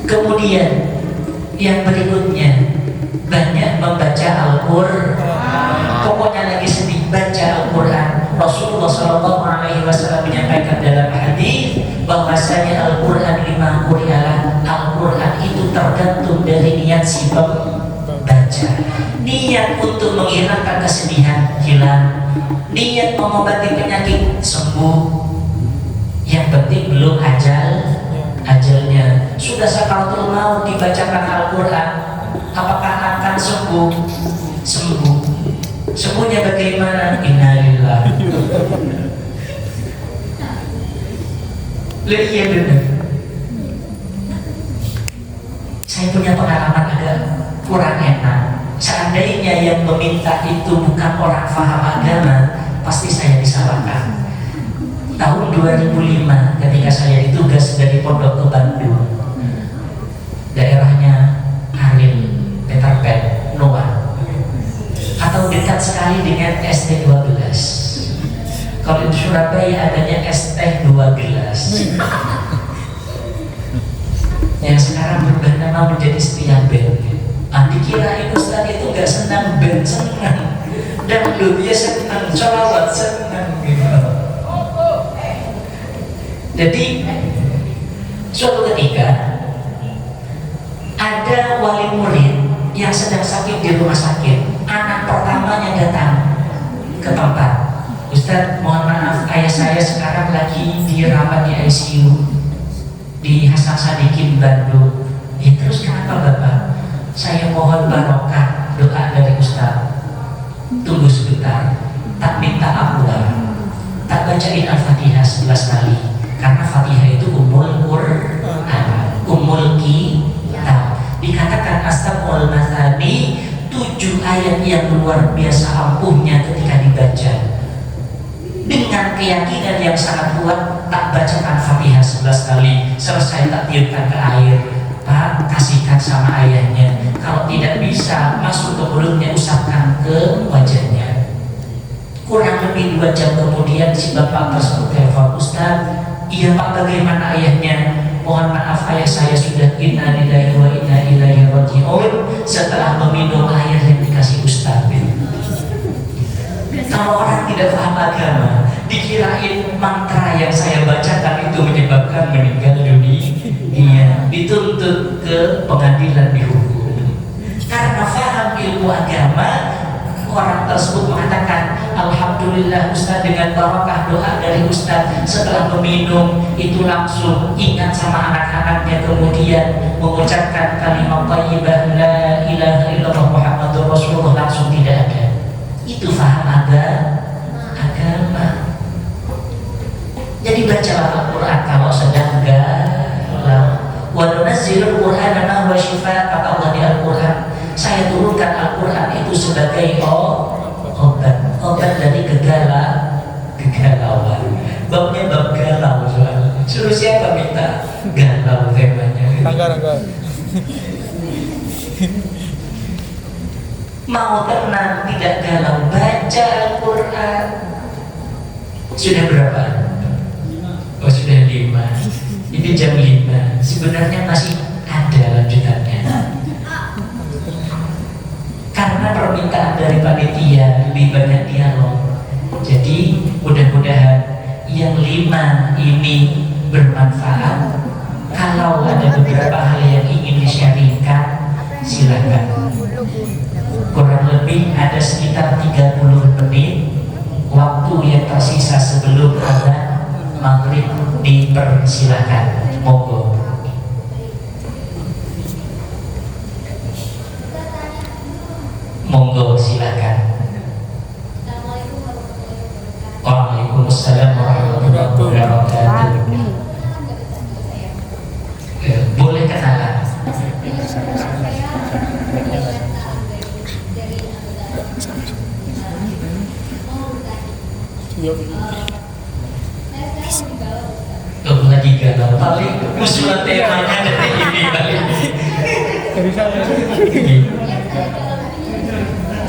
Kemudian yang berikutnya, banyak membaca Al-Quran. Pokoknya lagi sedih, baca Al-Quran. Rasulullah SAW menyampaikan dalam hadis bahwasanya Al-Quran lima quri'ah. Al-Quran itu tergantung dari niat si pembaca. Niat untuk menghilangkan kesedihan hilang, niat mengobati penyakit sembuh. Yang penting belum ajalnya. Sudah sakaratul maut dibacakan Al-Quran, apakah akan sembuh? Sembuhnya bagaimana? Innalillah. Iya benar. Saya punya pengalaman agak kurang enak. Seandainya yang meminta itu bukan orang faham agama, pasti saya disalahkan. Tahun 2005 ketika saya ditugas dari Pondok ke Bandung, daerahnya Haril, Peterpen, Noah, atau dekat sekali dengan ST12. Kalau di Surabaya adanya ST12 yang sekarang berubah nama menjadi Setia Band. Dikirain Ustaz itu gak senang band, senang dangdutnya, senang sholawat, senang gitu. Jadi suatu ketika ada wali murid yang sedang sakit di rumah sakit. Anak pertamanya datang ke tempat, Ustaz mohon maaf, ayah saya sekarang lagi dirawat di ICU di Hasan Sadikin Bandung. Ya terus kenapa Bapak? Saya mohon barokah doa dari Ustaz. Tunggu sebentar, tak minta ampunan, tak bacain Al-Fatihah 11 kali, karena Fatihah itu ummul Quran, ummul kitab. Dikatakan astagfirul mathani, 7 ayat yang luar biasa ampuhnya ketika dibaca. Dengan keyakinan yang sangat kuat, tak bacakan Fatihah 11 kali, selesai tak tiupkan ke air. Pak, kasihkan sama ayahnya. Kalau tidak bisa masuk ke mulutnya, usapkan ke wajahnya. Kurang lebih 2 jam kemudian si bapak tersebut telepon, Ustaz, iya Pak, bagaimana ayahnya? Mohon maaf, ayah saya sudah inna lillahi wa inna ilaihi raji'un setelah meminum air yang dikasih Ustaz. Kalau orang tidak paham agama, dikirain mantra yang saya bacakan itu menyebabkan meninggal dunia, dituntut ke pengadilan dihukum. Karena paham ilmu agama, orang tersebut mengatakan, Alhamdulillah Ustaz, dengan barakah doa dari Ustaz, setelah meminum itu langsung ingat sama anak-anaknya, kemudian mengucapkan kalimat thayyibah la ilaha illallah Muhammadur Rasulullah, langsung tidak ada. Itu paham agama. Jadi bacalah Al-Quran kalau sedang galau. Wa nunazzilul Qur'ana ma huwa shifaa, kata Allah di Al-Quran, saya turunkan Al-Quran itu sebagai obat dari kegalauan. Babnya bab galau soalnya. Suruh siapa minta galau temanya? Rangga. Mau tenang, tidak galau, baca Al-Quran. Sudah berapa? Oh sudah 5. Ini jam 5. Sebenarnya masih ada lanjutannya. Karena permintaan dari panitia lebih banyak dialog. Jadi mudah-mudahan yang 5 ini bermanfaat. Kalau ada beberapa hal yang ingin di-sharingkan, silakan. Kurang lebih ada sekitar 30 menit waktu yang tersisa sebelum adzan maghrib dipersilakan. Monggo. Monggo silakan. Waalaikumsalam warahmatullahi wabarakatuh. Boleh kenalan. Lagi galau paling usulan temanya dari ini paling.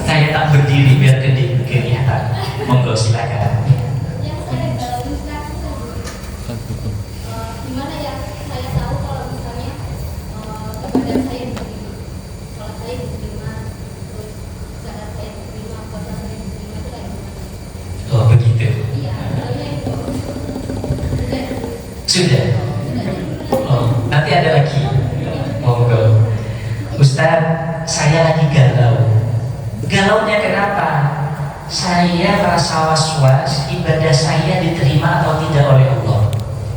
Saya tak berdiri biar kelihatan. Monggo silakan. Gimana ya saya tahu kalau misalnya ibadah saya diterima, sholat saya diterima, terus zakat saya diterima, puasa saya diterima, itu kayak gimana? Oh begitu. Iya, soalnya itu Sudah. Oh, nanti ada lagi. Monggo. Ustaz, saya lagi galau. Galaunya kenapa? Saya merasa was-was ibadah saya diterima atau tidak oleh Allah.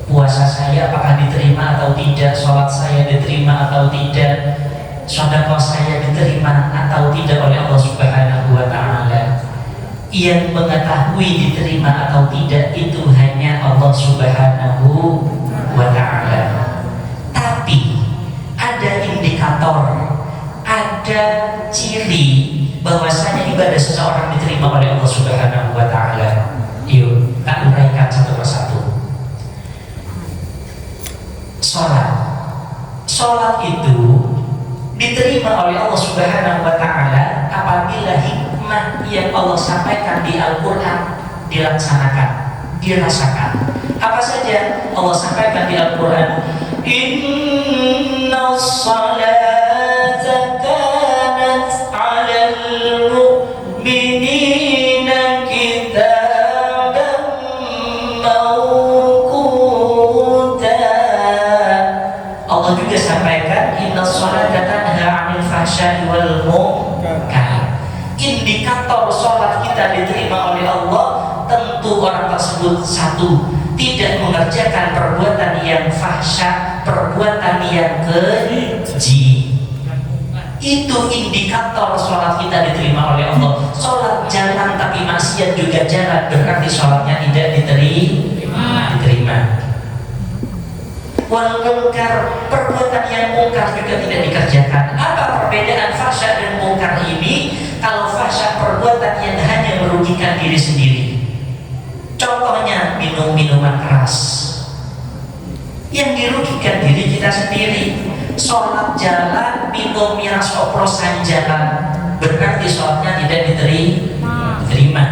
Puasa saya apakah diterima atau tidak, sholat saya diterima atau tidak, sedekah saya diterima atau tidak oleh Allah Subhanahu wa Ta'ala. Yang mengetahui diterima atau tidak itu hanya Allah Subhanahu wa Ta'ala. Tapi ada indikator, ada ciri bahwasanya ibadah seseorang diterima oleh Allah Subhanahu wa Ta'ala. Yuk, tak uraikan satu persatu. Sholat itu diterima oleh Allah Subhanahu wa Ta'ala apabila hikmah yang Allah sampaikan di Al-Quran dilaksanakan, dirasakan. Apa saja Allah sampaikan di Al-Quran? Inna salata kanat 'alal mu'minina kitaban mawquta. Allah juga sampaikan inna salata tanha 'anil fahsya'i wal munkar. Indikator sholat kita diterima oleh Allah, tentu orang tersebut satu, tidak mengerjakan perbuatan yang fahsya, perbuatan yang keji. Itu indikator sholat kita diterima oleh Allah. Sholat jalan tapi maksiat juga jalan, berarti sholatnya tidak diterima. Wal munkar, perbuatan yang munkar juga tidak dikerjakan. Apa perbedaan fahsya dan munkar ini? Kalau fahsya perbuatan yang hanya merugikan diri sendiri. Contohnya minum minuman keras, yang dirugikan diri kita sendiri. Sholat jalan, minum miras oplosan jalan, berarti sholatnya tidak diterima.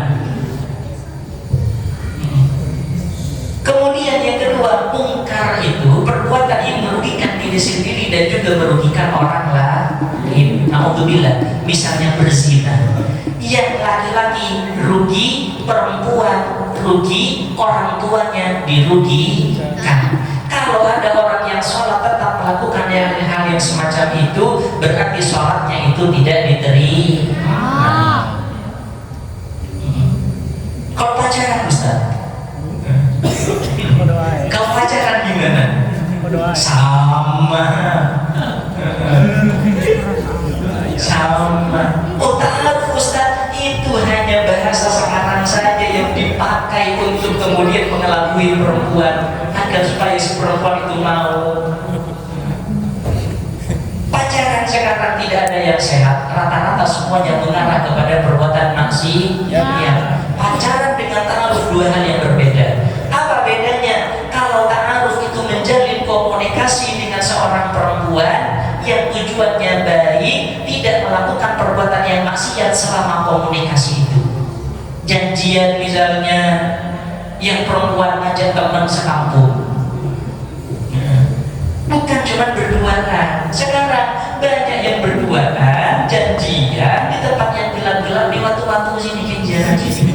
Kemudian yang kedua, mungkar itu perbuatan yang merugikan diri sendiri dan juga merugikan orang lain. Alhamdulillah, misalnya berzina, yang laki-laki rugi, perempuan rugi, orang tuanya dirugikan. Kalau ada orang yang sholat tetap melakukan hal yang semacam itu, berarti sholatnya itu tidak diterima. Kalau pacaran, Ustaz, kalau pacaran gimana? Sama. Oh ta'aruf Ustaz, itu hanya bahasa sekarang saja yang dipakai untuk kemudian mengelabui perempuan agar supaya si perempuan itu mau. Pacaran sekarang tidak ada yang sehat, rata-rata semuanya mengarah kepada perbuatan maksiat. Pacaran dengan ta'aruf dua hal yang berbeda. Apa bedanya? Kalau ta'aruf itu menjalin komunikasi dengan seorang perempuan yang tujuannya baik, tidak melakukan perbuatan yang maksiat selama komunikasi itu. Janjian misalnya, yang perempuan ngajak teman sekampung, bukan cuma berduaan. Sekarang banyak yang berduaan, janjian di tempat yang gelap-gelap, di waktu-waktu sini kejar sini.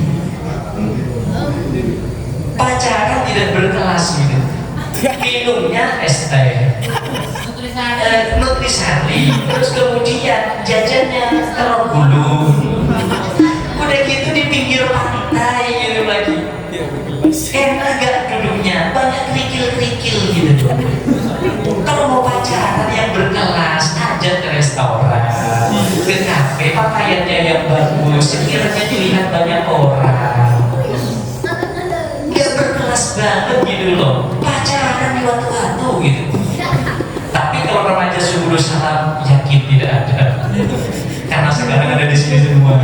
Pacaran tidak berkelas gitu. Minumnya es teh, nutrisari, terus kemudian jajannya telur gulung. Udah gitu di pinggir pantai gitu lagi. Enak gak duduknya? sampai pakaiannya yang bagus, sekiranya dilihat banyak orang, nggak berkelas banget gitu loh, pacaran di waktu-waktu gitu. Tapi kalau remaja sebelum salam, yakin tidak ada, karena sekarang ada di sini semua.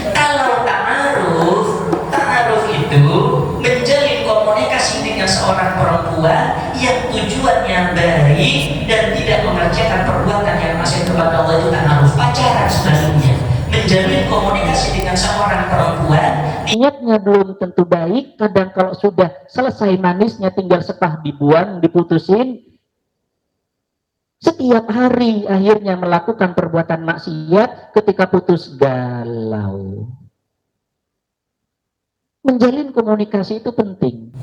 Kalau ta'aruf itu menjalin komunikasi dengan seorang perempuan yang tujuannya baik dan tidak mengerjakan perbuatan yang maksiat kepada Allah, itu ta'aruf. Pacaran sebaliknya, menjalin komunikasi dengan seorang perempuan niatnya belum tentu baik, kadang kalau sudah selesai manisnya tinggal sepah dibuang, diputusin. Setiap hari akhirnya melakukan perbuatan maksiat, ketika putus galau. Menjalin komunikasi itu penting.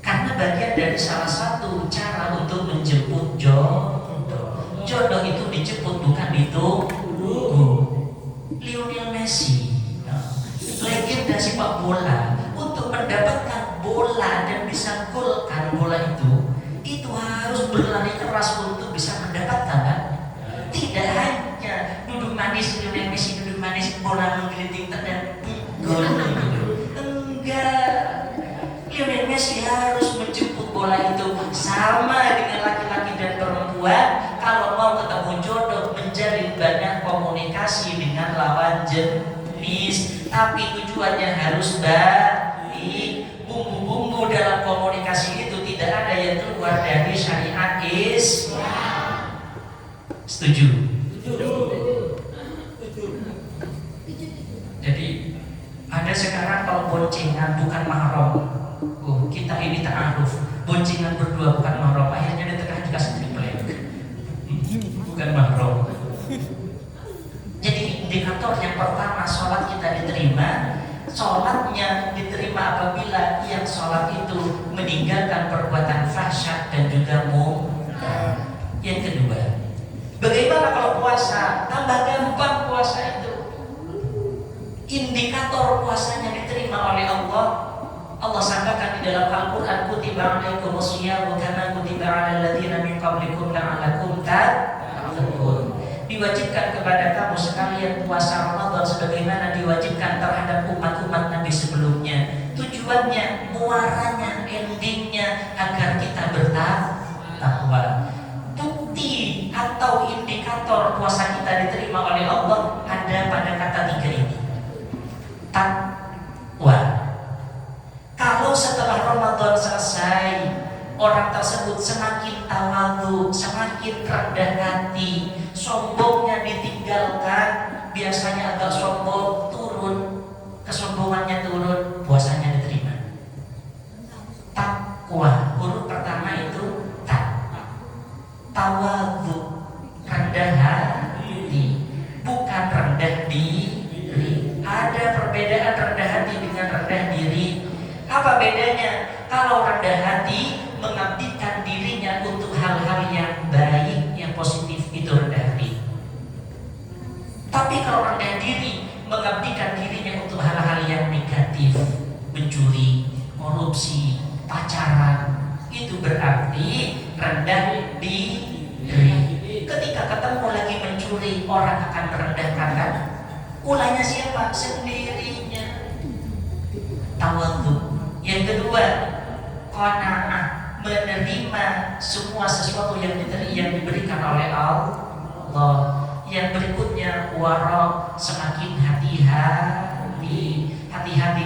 karena bagian dari salah satu cara untuk menjemput jodoh. Jodoh itu dijemput, bukan ditunggu. Lionel Messi, legenda sepak bola, untuk mendapatkan bola dan bisa golkan bola itu harus berlari keras untuk bisa mendapatkan, kan? Tidak hanya duduk manis, Lionel Messi duduk manis, bola menggelitik dan gol. Enggak, Lionel Messi harus menjemput bola itu. Sama dengan laki-laki dan perempuan, kalau mau ketemu jodoh, menjalin banyak komunikasi dengan lawan jenis, tapi tujuannya harus baik. Bumbu-bumbu dalam komunikasi itu tidak ada yang keluar dari syariat Islam. Setuju? Jadi ada sekarang kalau boncengan bukan mahram, kita ini ta'aruf, boncengan berdua bukan mahram, akhirnya di tengah dikasih triplek, bukan mahram. Jadi indikator yang pertama, sholat kita diterima. Sholatnya diterima apabila yang sholat itu meninggalkan perbuatan fahsyat dan juga munkar. Yang kedua, bagaimana kalau puasa? Tambah gampang puasa itu. Indikator puasanya diterima oleh Allah. Allah sampaikan di dalam Al-Quran, kutiba alaikumus syiyamu kama kutiba alal ladzina min qablikum la'allakum tattaqun. Diwajibkan kepada kamu sekalian puasa Ramadan sebagaimana diwajibkan terhadap umat-umat Nabi sebelumnya. Tujuannya, muaranya, endingnya agar kita bertakwa. Bukti atau indikator puasa kita diterima oleh Allah ada pada kata tiga ini. Takwa. Kalau setelah Ramadan selesai, orang tersebut semakin tawadhu, semakin rendah hati, sombongnya ditinggalkan, biasanya agak sombong, turun, kesombongannya turun, puasanya diterima. Takwa, huruf pertama itu tawadhu, rendah hati, bukan rendah diri. Ada perbedaan rendah hati dengan rendah diri. Apa bedanya? Kalau rendah hati mengabdikan dirinya untuk hal-hal yang baik, yang positif, itu rendah hati. Tapi kalau rendah diri mengabdikan dirinya untuk hal-hal yang negatif, mencuri, korupsi, pacaran, itu berarti rendah diri. Ketika ketemu lagi mencuri, orang akan merendahkan, kan? Ulahnya siapa? Sendirinya. Tawadhu. Yang kedua, qanaah, menerima semua sesuatu yang diberikan oleh Allah. Yang berikutnya, wara, semakin hati-hati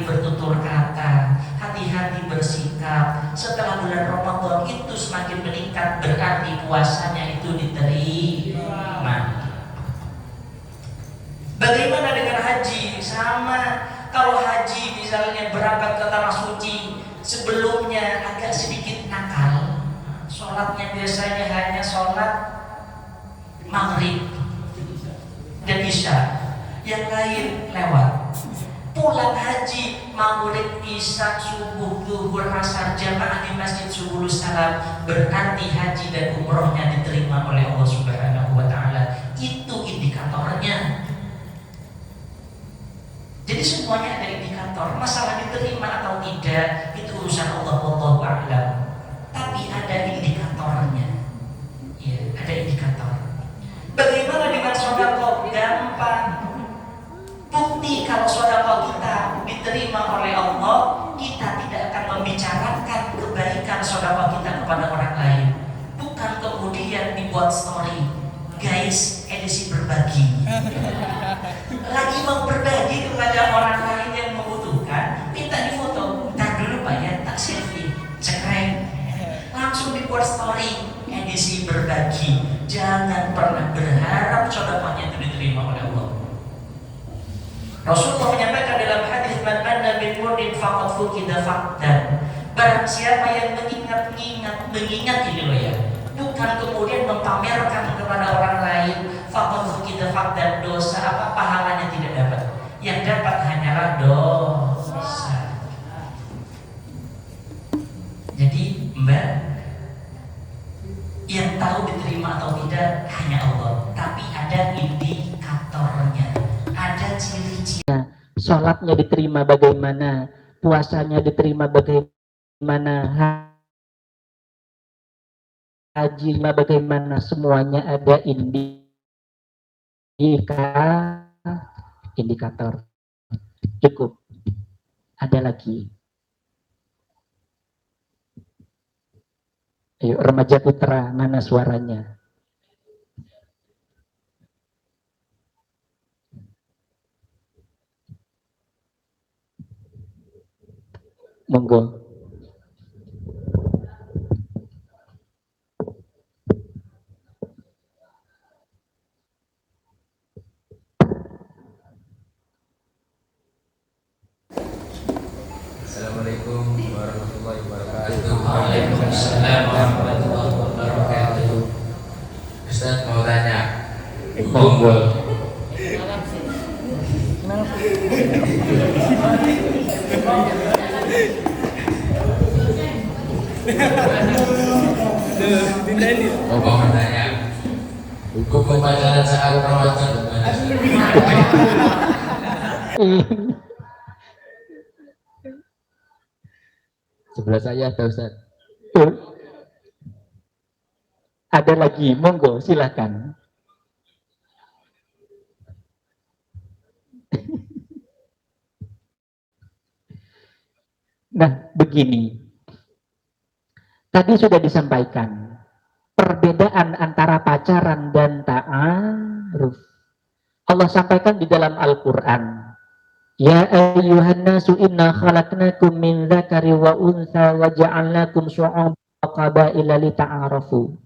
bertutur kata, hati-hati bersikap. Setelah bulan Ramadan itu semakin meningkat, berarti puasanya itu diterima. Bagaimana dengan haji? Sama. Kalau haji misalnya berangkat ke tanah suci, sebelumnya agak sedikit nakal, sholatnya biasanya hanya sholat maghrib dan isya, yang lain lewat. Pulang haji, maghrib, isya, subuh, zuhur, asar, jamaah di masjid subuh salam, berarti haji dan umrohnya diterima oleh Allah Subhanahu wa Ta'ala. Itu indikatornya. Jadi semuanya ada indikator. Masalah diterima atau tidak itu urusan Allah, wallahu a'lam. Tapi ada indikatornya. kemudian dibuat story, guys, edisi berbagi. Lagi mau berbagi kepada orang lain yang membutuhkan, minta difoto. Ntar dulu Pak ya, tak selfie, cekreng. Langsung dibuat story, edisi berbagi. Jangan pernah berharap sedekahnya itu diterima oleh Allah. Rasulullah menyampaikan dalam hadis, "Man manna bil mudin faqad fuqida faqdan." Barang siapa yang mengingat ini loh ya, bukan kemudian mempamerkan kepada orang lain, faqad fuqida faqdan, dosa apa pahalanya tidak dapat. Yang dapat hanyalah dosa. Jadi Mbak, yang tahu diterima atau tidak hanya Allah, tapi ada indikatornya, ada ciri-ciri. Sholatnya diterima bagaimana, puasanya diterima bagaimana, hajinya bagaimana, semuanya ada indikator. Cukup. Ada lagi. Ayo, remaja putra, mana suaranya? Monggo. Assalamualaikum warahmatullahi wabarakatuh. Waalaikumsalam warahmatullahi wabarakatuh. Ustaz mau tanya. Monggo. Mau tanya. Hukum pacaran saat Ramadan gimana? Sebelah saya ada Ustaz. Ada lagi, monggo silakan. Nah, begini. Tadi sudah disampaikan perbedaan antara pacaran dan ta'aruf. Allah sampaikan di dalam Al-Qur'an, "Ya ayyuhan nasu inna khalaqnakum min dzakari wa untha wa ja'alnakum syu'uban wa qabaila lita'arafu."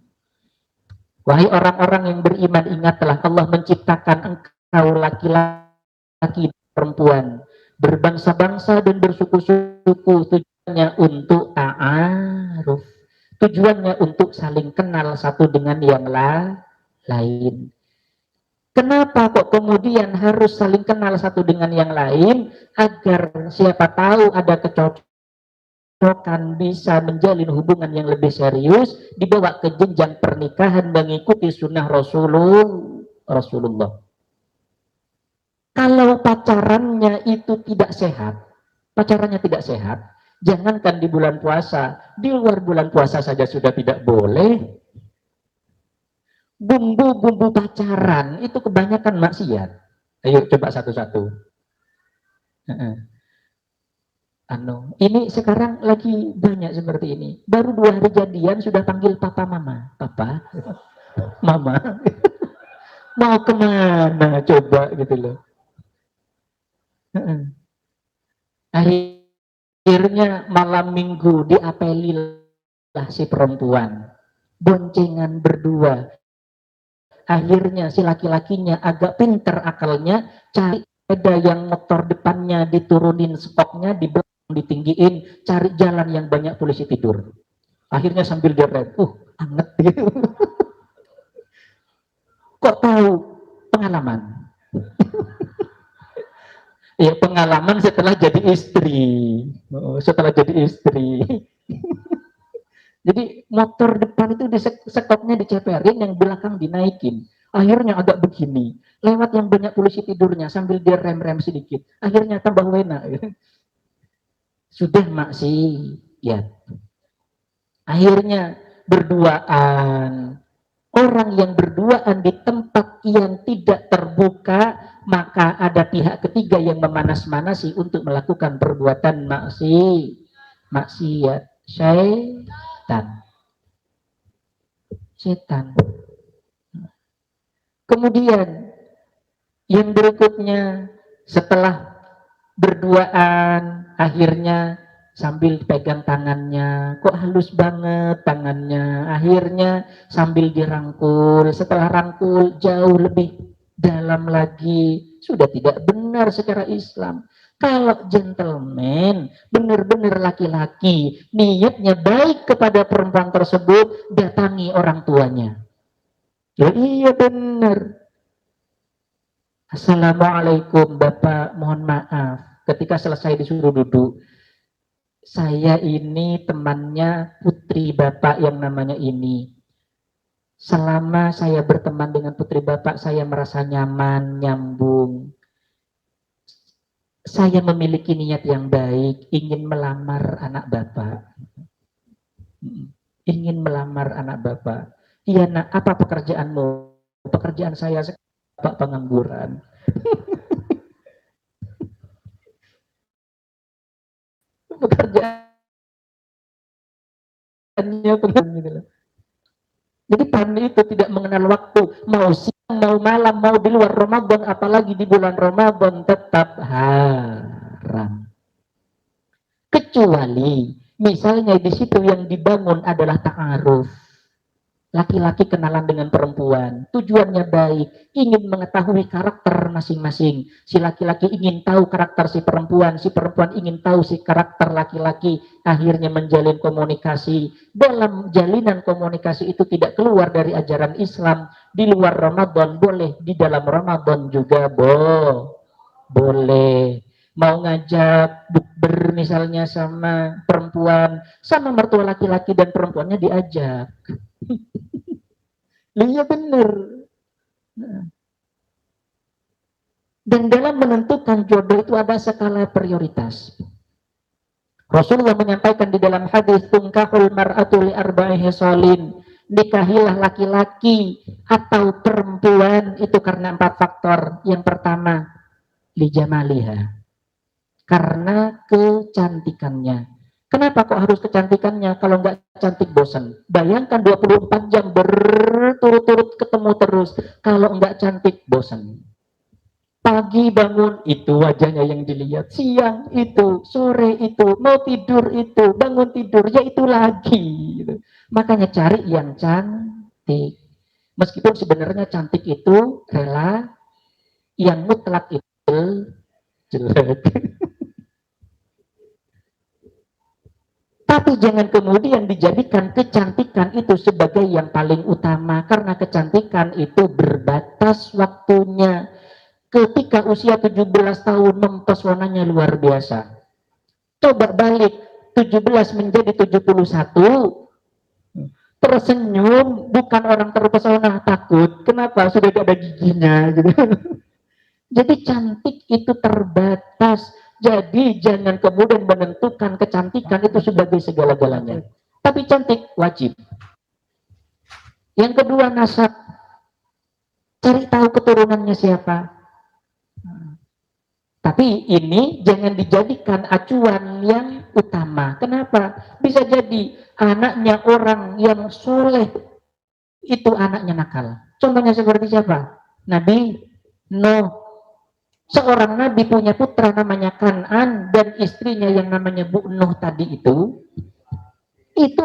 Wahai orang-orang yang beriman, ingatlah Allah menciptakan engkau laki-laki dan perempuan, berbangsa-bangsa dan bersuku-suku, tujuannya untuk ta'aruf. Tujuannya untuk saling kenal satu dengan yang lain. Kenapa kok kemudian harus saling kenal satu dengan yang lain? Agar siapa tahu ada kecocokan, bisa menjalin hubungan yang lebih serius, dibawa ke jenjang pernikahan mengikuti sunnah Rasulullah. Kalau pacarannya itu tidak sehat, jangankan di bulan puasa, di luar bulan puasa saja sudah tidak boleh. Bumbu-bumbu pacaran itu kebanyakan maksiat. Ayo coba satu-satu. Ini sekarang lagi banyak seperti ini. Baru 2 hari jadian sudah panggil papa mama. Papa, mama, mau kemana coba gitu loh. Akhirnya malam minggu diapelilah si perempuan, boncengan berdua. Akhirnya si laki-lakinya agak pinter akalnya, cari sepeda yang motor depannya diturunin stoknya, di belakang ditinggiin, cari jalan yang banyak polisi tidur. Akhirnya sambil direm, anget gitu. Kok tahu? Pengalaman. Ya, pengalaman setelah jadi istri. Jadi motor depan itu sekopnya diceperin, yang belakang dinaikin. Akhirnya agak begini. Lewat yang banyak polisi tidurnya sambil dia rem-rem sedikit. Akhirnya tambah wena. Sudah maksiat. Akhirnya berduaan. Orang yang berduaan di tempat yang tidak terbuka, maka ada pihak ketiga yang memanas-manasi untuk melakukan perbuatan maksiat. setan. Kemudian yang berikutnya, setelah berduaan, akhirnya sambil pegang tangannya, kok halus banget tangannya, akhirnya sambil dirangkul, setelah rangkul jauh lebih dalam lagi, sudah tidak benar secara Islam. Kalau gentleman, benar-benar laki-laki, niatnya baik kepada perempuan tersebut, datangi orang tuanya. Ya iya benar. Assalamualaikum Bapak, mohon maaf. Ketika selesai disuruh duduk, saya ini temannya putri Bapak yang namanya ini. Selama saya berteman dengan putri Bapak, saya merasa nyaman, nyambung. Saya memiliki niat yang baik, ingin melamar anak Bapak. Ingin melamar anak Bapak. Iya nak, apa pekerjaanmu? Pekerjaan saya Bapak pengangguran. Pekerjaannya pengangguran gitu loh. Jadi pandai itu tidak mengenal waktu, mau siang, mau malam, mau di luar Ramadan, apalagi di bulan Ramadan tetap haram. Kecuali misalnya di situ yang dibangun adalah ta'aruf. Laki-laki kenalan dengan perempuan, tujuannya baik, ingin mengetahui karakter masing-masing. Si laki-laki ingin tahu karakter si perempuan ingin tahu si karakter laki-laki, akhirnya menjalin komunikasi. Dalam jalinan komunikasi itu tidak keluar dari ajaran Islam, di luar Ramadan boleh, di dalam Ramadan juga boleh. Mau ngajak bukber misalnya sama perempuan, sama mertua laki-laki dan perempuannya diajak. Iya benar. Dan dalam menentukan jodoh itu ada skala prioritas. Rasulullah menyampaikan di dalam hadis, tunkahul mar'atu li arba'i hisalin, nikahilah laki-laki atau perempuan itu karena 4 faktor. Yang pertama, li jamaliha, karena kecantikannya. Kenapa kok harus kecantikannya? Kalau nggak cantik bosan. Bayangkan 24 jam berturut-turut ketemu terus. Kalau nggak cantik bosan. Pagi bangun itu wajahnya yang dilihat. Siang itu, sore itu, mau tidur itu, bangun tidur, ya itu lagi. Makanya cari yang cantik. Meskipun sebenarnya cantik itu rela, yang mutlak itu jelek. Tapi jangan kemudian dijadikan kecantikan itu sebagai yang paling utama, karena kecantikan itu berbatas waktunya. Ketika usia 17 tahun mempesonanya luar biasa. Coba balik 17 menjadi 71, tersenyum, bukan orang terpesona, takut. Kenapa? Sudah ada giginya gitu. Jadi cantik itu terbatas. Jadi jangan kemudian menentukan kecantikan itu sebagai segala-galanya. Tapi cantik wajib. Yang kedua, nasab. Cari tahu keturunannya siapa. Tapi ini jangan dijadikan acuan yang utama. Kenapa? Bisa jadi anaknya orang yang soleh itu anaknya nakal. Contohnya seperti siapa? Nabi Nuh. Seorang nabi punya putra namanya Kan'an dan istrinya yang namanya Bu Nuh tadi itu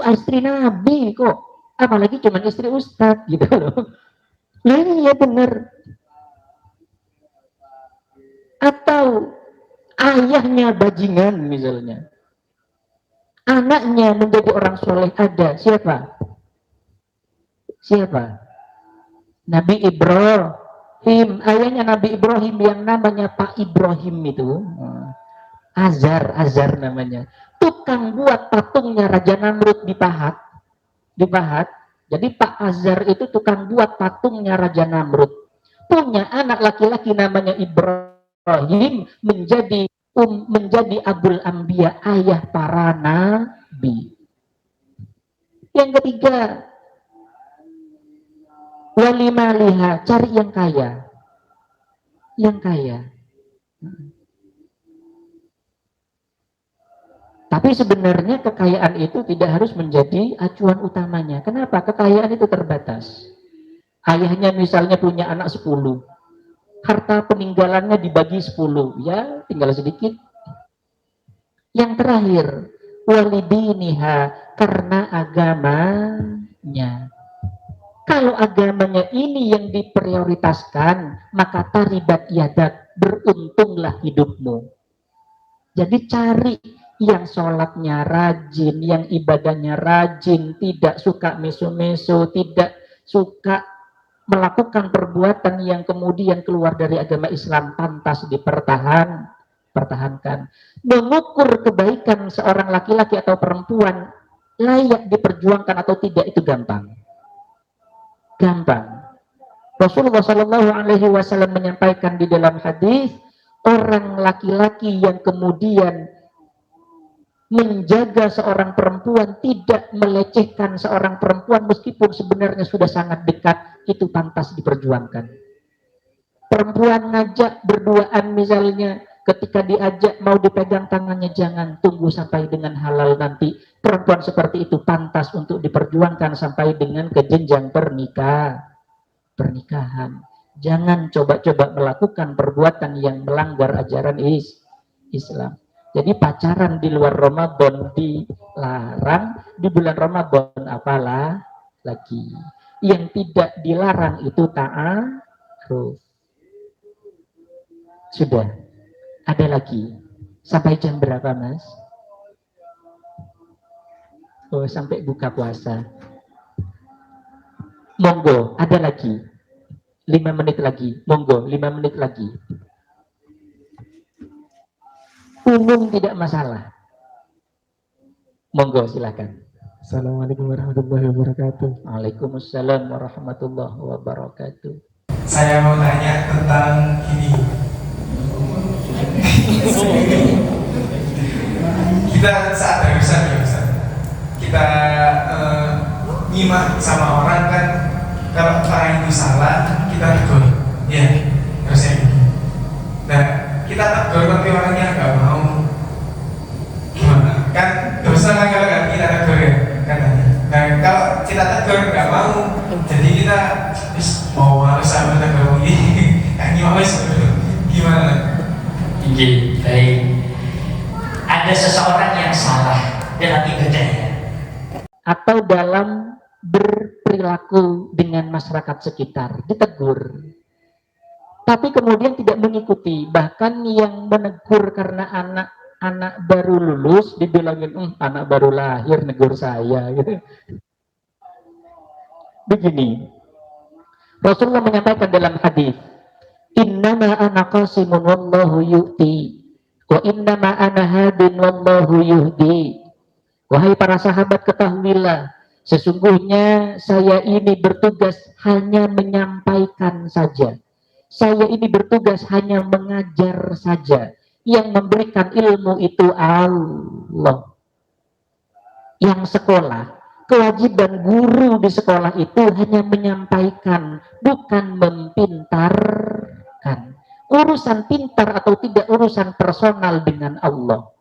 istri nabi kok, apalagi cuma istri ustadz gitu loh. Iya benar. Atau ayahnya bajingan misalnya, anaknya menjadi orang soleh ada siapa? Nabi Ibrahim, ayahnya Nabi Ibrahim yang namanya Pak Ibrahim itu, Azar namanya, tukang buat patungnya Raja Namrud di Pahat. Jadi Pak Azar itu tukang buat patungnya Raja Namrud. Punya anak laki-laki namanya Ibrahim, menjadi Abul Anbiya, ayah para nabi. Yang ketiga, walimaliha, cari yang kaya. Tapi sebenarnya kekayaan itu tidak harus menjadi acuan utamanya. Kenapa? Kekayaan itu terbatas. Ayahnya misalnya punya anak 10, harta peninggalannya dibagi 10, ya tinggal sedikit. Yang terakhir, walidiniha, karena agamanya. Kalau agamanya ini yang diprioritaskan, maka taribat yadak, beruntunglah hidupmu. Jadi cari yang sholatnya rajin, yang ibadahnya rajin, tidak suka meso-meso, tidak suka melakukan perbuatan yang kemudian keluar dari agama Islam, pantas dipertahankan. Mengukur kebaikan seorang laki-laki atau perempuan layak diperjuangkan atau tidak itu gampang. Rasulullah Shallallahu Alaihi Wasallam menyampaikan di dalam hadis, orang laki-laki yang kemudian menjaga seorang perempuan, tidak melecehkan seorang perempuan meskipun sebenarnya sudah sangat dekat, itu pantas diperjuangkan. Perempuan ngajak berduaan misalnya, ketika diajak mau dipegang tangannya, jangan, tunggu sampai dengan halal nanti. Perempuan seperti itu pantas untuk diperjuangkan sampai dengan ke jenjang pernikahan. Jangan coba-coba melakukan perbuatan yang melanggar ajaran Islam. Jadi pacaran di luar Ramadan dilarang, di bulan Ramadan apalah lagi. Yang tidak dilarang itu ta'aruf. Sudah. Ada lagi. Sampai jam berapa, Mas? Oh, sampai buka puasa. Monggo, ada lagi. 5 menit lagi. Monggo, 5 menit lagi. Umum tidak masalah. Monggo, silakan. Assalamualaikum warahmatullahi wabarakatuh. Waalaikumsalam warahmatullahi wabarakatuh. Saya mau tanya tentang ini. Kita saat barusan ya Ustaz, kita nyimak sama orang kan, kalau orang itu salah kita tegur, ya harusnya gitu. Nah kita tegur tapi orangnya nggak mau, gimana? Kan dosa kan kalau kita tegur ya katanya. Nah kalau kita tegur nggak mau, jadi kita mau harus sama tegur ini, ini mau gimana? Baik. Ada seseorang yang salah dalam ibadahnya Atau dalam berperilaku dengan masyarakat sekitar, ditegur. Tapi kemudian tidak mengikuti, bahkan yang menegur karena anak baru lulus dibilangin, anak baru lahir negur saya gitu. Begini, Rasulullah menyampaikan dalam hadis, innama ana qasimun wallahu yu'ti wa innama ana hadin wallahu yuhdi. Wahai para sahabat, ketahuilah, sesungguhnya saya ini bertugas hanya menyampaikan saja. Saya ini bertugas hanya mengajar saja. Yang memberikan ilmu itu Allah. Yang sekolah, kewajiban guru di sekolah itu hanya menyampaikan, bukan mempintarkan. Urusan pintar atau tidak urusan personal dengan Allah.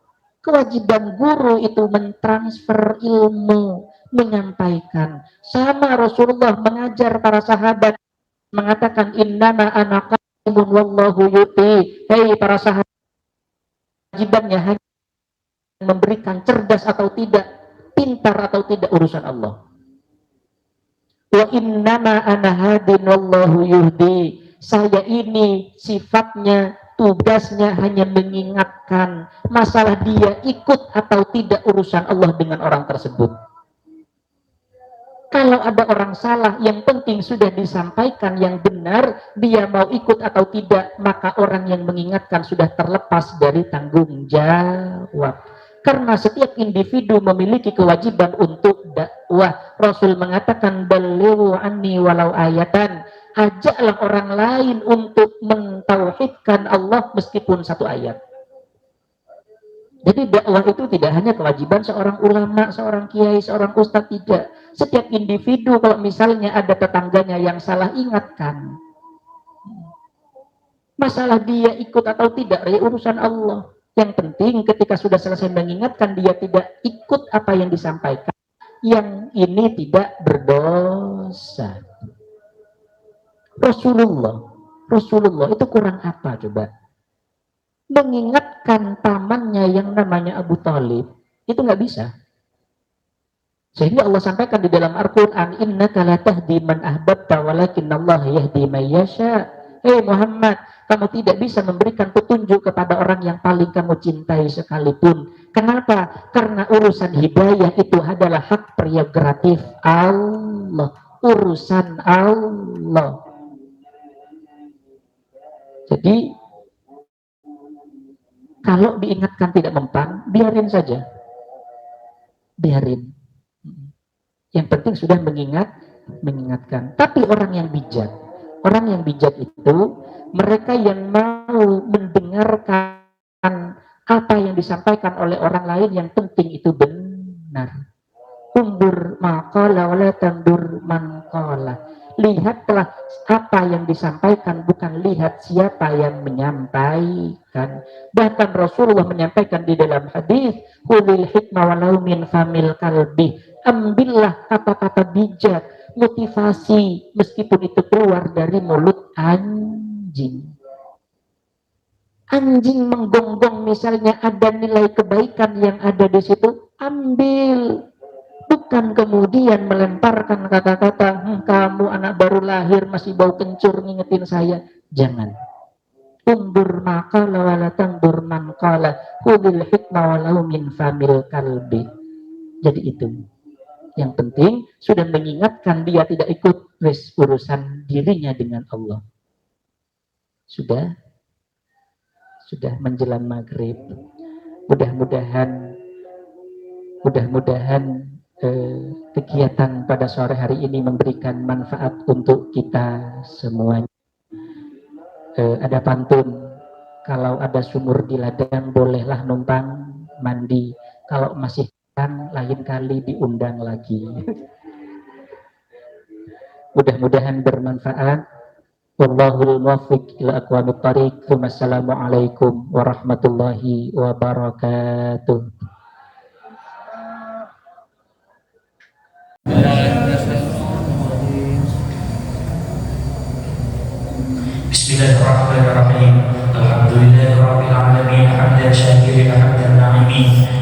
Kewajiban guru itu mentransfer ilmu, menyampaikan. Sama Rasulullah mengajar para sahabat, mengatakan innama ana qasimun wallahu yuti. Hei para sahabat, kewajibannya hanya memberikan, cerdas atau tidak, pintar atau tidak, urusan Allah. Wa innama ana hadin wallahu yuhdi. Saya ini sifatnya, tugasnya hanya mengingatkan. Masalah dia ikut atau tidak urusan Allah dengan orang tersebut. Kalau ada orang salah, yang penting sudah disampaikan yang benar, dia mau ikut atau tidak, maka orang yang mengingatkan sudah terlepas dari tanggung jawab. Karena setiap individu memiliki kewajiban untuk dakwah. Rasul mengatakan, balighu anni walau ayatan. Ajaklah orang lain untuk mentauhidkan Allah meskipun satu ayat. Jadi dakwah itu tidak hanya kewajiban seorang ulama, seorang kiai, seorang ustadz, tidak. Setiap individu, kalau misalnya ada tetangganya yang salah, ingatkan. Masalah dia ikut atau tidak, ya urusan Allah. Yang penting ketika sudah selesai mengingatkan, dia tidak ikut apa yang disampaikan, yang ini tidak berdosa. Rasulullah itu kurang apa coba? Mengingatkan pamannya yang namanya Abu Thalib, itu nggak bisa. Sehingga Allah sampaikan di dalam Al-Quran, innaka la tahdi man ahbabta walakinnallaha yahdi man yasha. Hei Muhammad, kamu tidak bisa memberikan petunjuk kepada orang yang paling kamu cintai sekalipun. Kenapa? Karena urusan hidayah itu adalah hak prerogatif Allah, urusan Allah. Jadi kalau diingatkan tidak mempan, biarin saja, biarin. Yang penting sudah mengingatkan. Tapi orang yang bijak itu mereka yang mau mendengarkan apa yang disampaikan oleh orang lain, yang penting itu benar. Undur maqala wala tandur man qala. Lihatlah apa yang disampaikan, bukan lihat siapa yang menyampaikan. Bahkan Rasulullah menyampaikan di dalam hadis, "Khudhil hikmah walau min famil kalbi." Ambillah kata-kata bijak, motivasi, meskipun itu keluar dari mulut anjing. Anjing menggonggong misalnya, ada nilai kebaikan yang ada di situ, ambil. Bukan kemudian melemparkan kata-kata, kamu anak baru lahir masih bau kencur ngingetin saya. Jangan. Undur maqala wala tandur man qala, khudhil hikmah walau min famil kalbi. Jadi itu. Yang penting sudah mengingatkan, dia tidak ikut urusan dirinya dengan Allah. Sudah menjelang maghrib. Mudah-mudahan kegiatan pada sore hari ini memberikan manfaat untuk kita semuanya. Ada pantun, kalau ada sumur di ladang bolehlah numpang mandi, kalau masih kan lain kali diundang lagi. Mudah-mudahan bermanfaat. Wallahul muwaffiq ila aqwamit thariq. Wassalamualaikum warahmatullahi wabarakatuh. Bismillahirrahmanirrahim. Alhamdulillahirabbil alamin, hamdan syakirin hamdan na'imin.